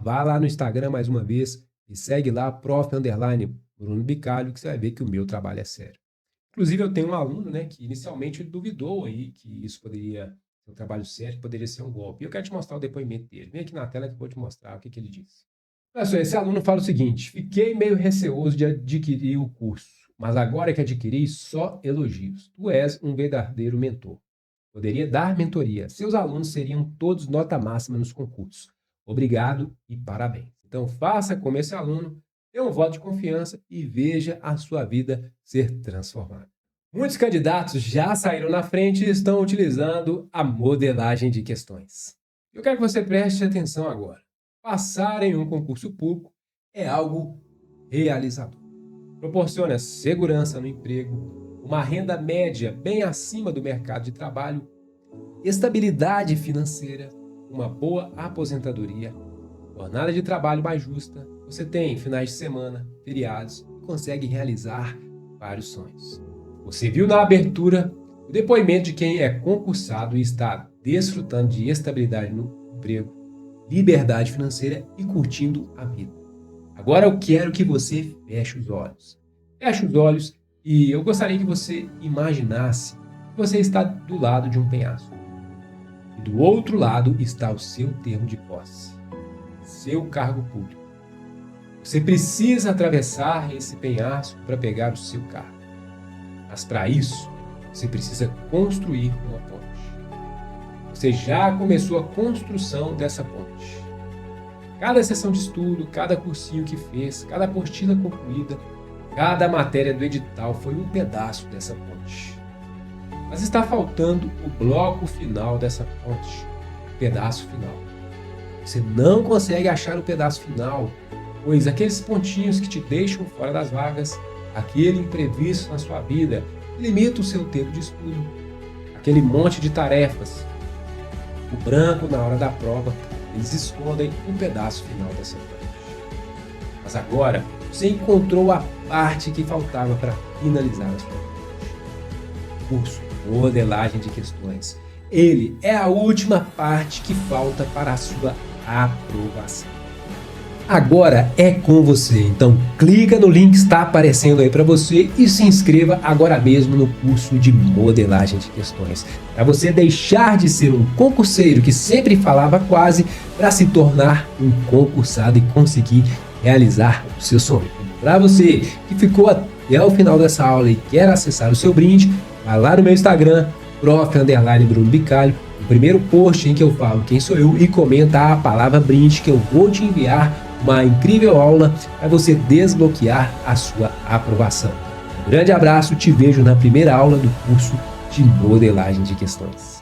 Vá lá no Instagram mais uma vez e segue lá, _Bruno Bicalho, que você vai ver que o meu trabalho é sério. Inclusive, eu tenho um aluno, né, que inicialmente duvidou aí que isso poderia ser um trabalho sério, que poderia ser um golpe. E eu quero te mostrar o depoimento dele. Vem aqui na tela que eu vou te mostrar o que ele disse. Olha só, esse aluno fala o seguinte: fiquei meio receoso de adquirir o curso, mas agora que adquiri, só elogios. Tu és um verdadeiro mentor. Poderia dar mentoria. Seus alunos seriam todos nota máxima nos concursos. Obrigado e parabéns. Então, faça como esse aluno, dê um voto de confiança e veja a sua vida ser transformada. Muitos candidatos já saíram na frente e estão utilizando a modelagem de questões. Eu quero que você preste atenção agora. Passar em um concurso público é algo realizador. Proporciona segurança no emprego, uma renda média bem acima do mercado de trabalho, estabilidade financeira, uma boa aposentadoria, jornada de trabalho mais justa, você tem finais de semana, feriados e consegue realizar vários sonhos. Você viu na abertura o depoimento de quem é concursado e está desfrutando de estabilidade no emprego, liberdade financeira e curtindo a vida. Agora eu quero que você feche os olhos. Feche os olhos e eu gostaria que você imaginasse que você está do lado de um penhasco. E do outro lado está o seu termo de posse, seu cargo público. Você precisa atravessar esse penhasco para pegar o seu cargo. Mas para isso, você precisa construir uma ponte. Você já começou a construção dessa ponte. Cada sessão de estudo, cada cursinho que fez, cada apostila concluída, cada matéria do edital foi um pedaço dessa ponte. Mas está faltando o bloco final dessa ponte, o pedaço final. Você não consegue achar o pedaço final, pois aqueles pontinhos que te deixam fora das vagas, aquele imprevisto na sua vida, limita o seu tempo de estudo, aquele monte de tarefas, o branco na hora da prova, eles escondem um pedaço final dessa ponte. Mas agora, você encontrou a parte que faltava para finalizar a sua ponte. Curso Modelagem de Questões. Ele é a última parte que falta para a sua aprovação. Agora é com você, então clica no link que está aparecendo aí para você e se inscreva agora mesmo no curso de modelagem de questões. Para você deixar de ser um concurseiro que sempre falava quase, para se tornar um concursado e conseguir realizar o seu sonho. Para você que ficou até o final dessa aula e quer acessar o seu brinde, vai lá no meu Instagram, @Bruno Bicalho, no primeiro post em que eu falo quem sou eu e comenta a palavra brinde que eu vou te enviar uma incrível aula para você desbloquear a sua aprovação. Um grande abraço, te vejo na primeira aula do curso de modelagem de questões.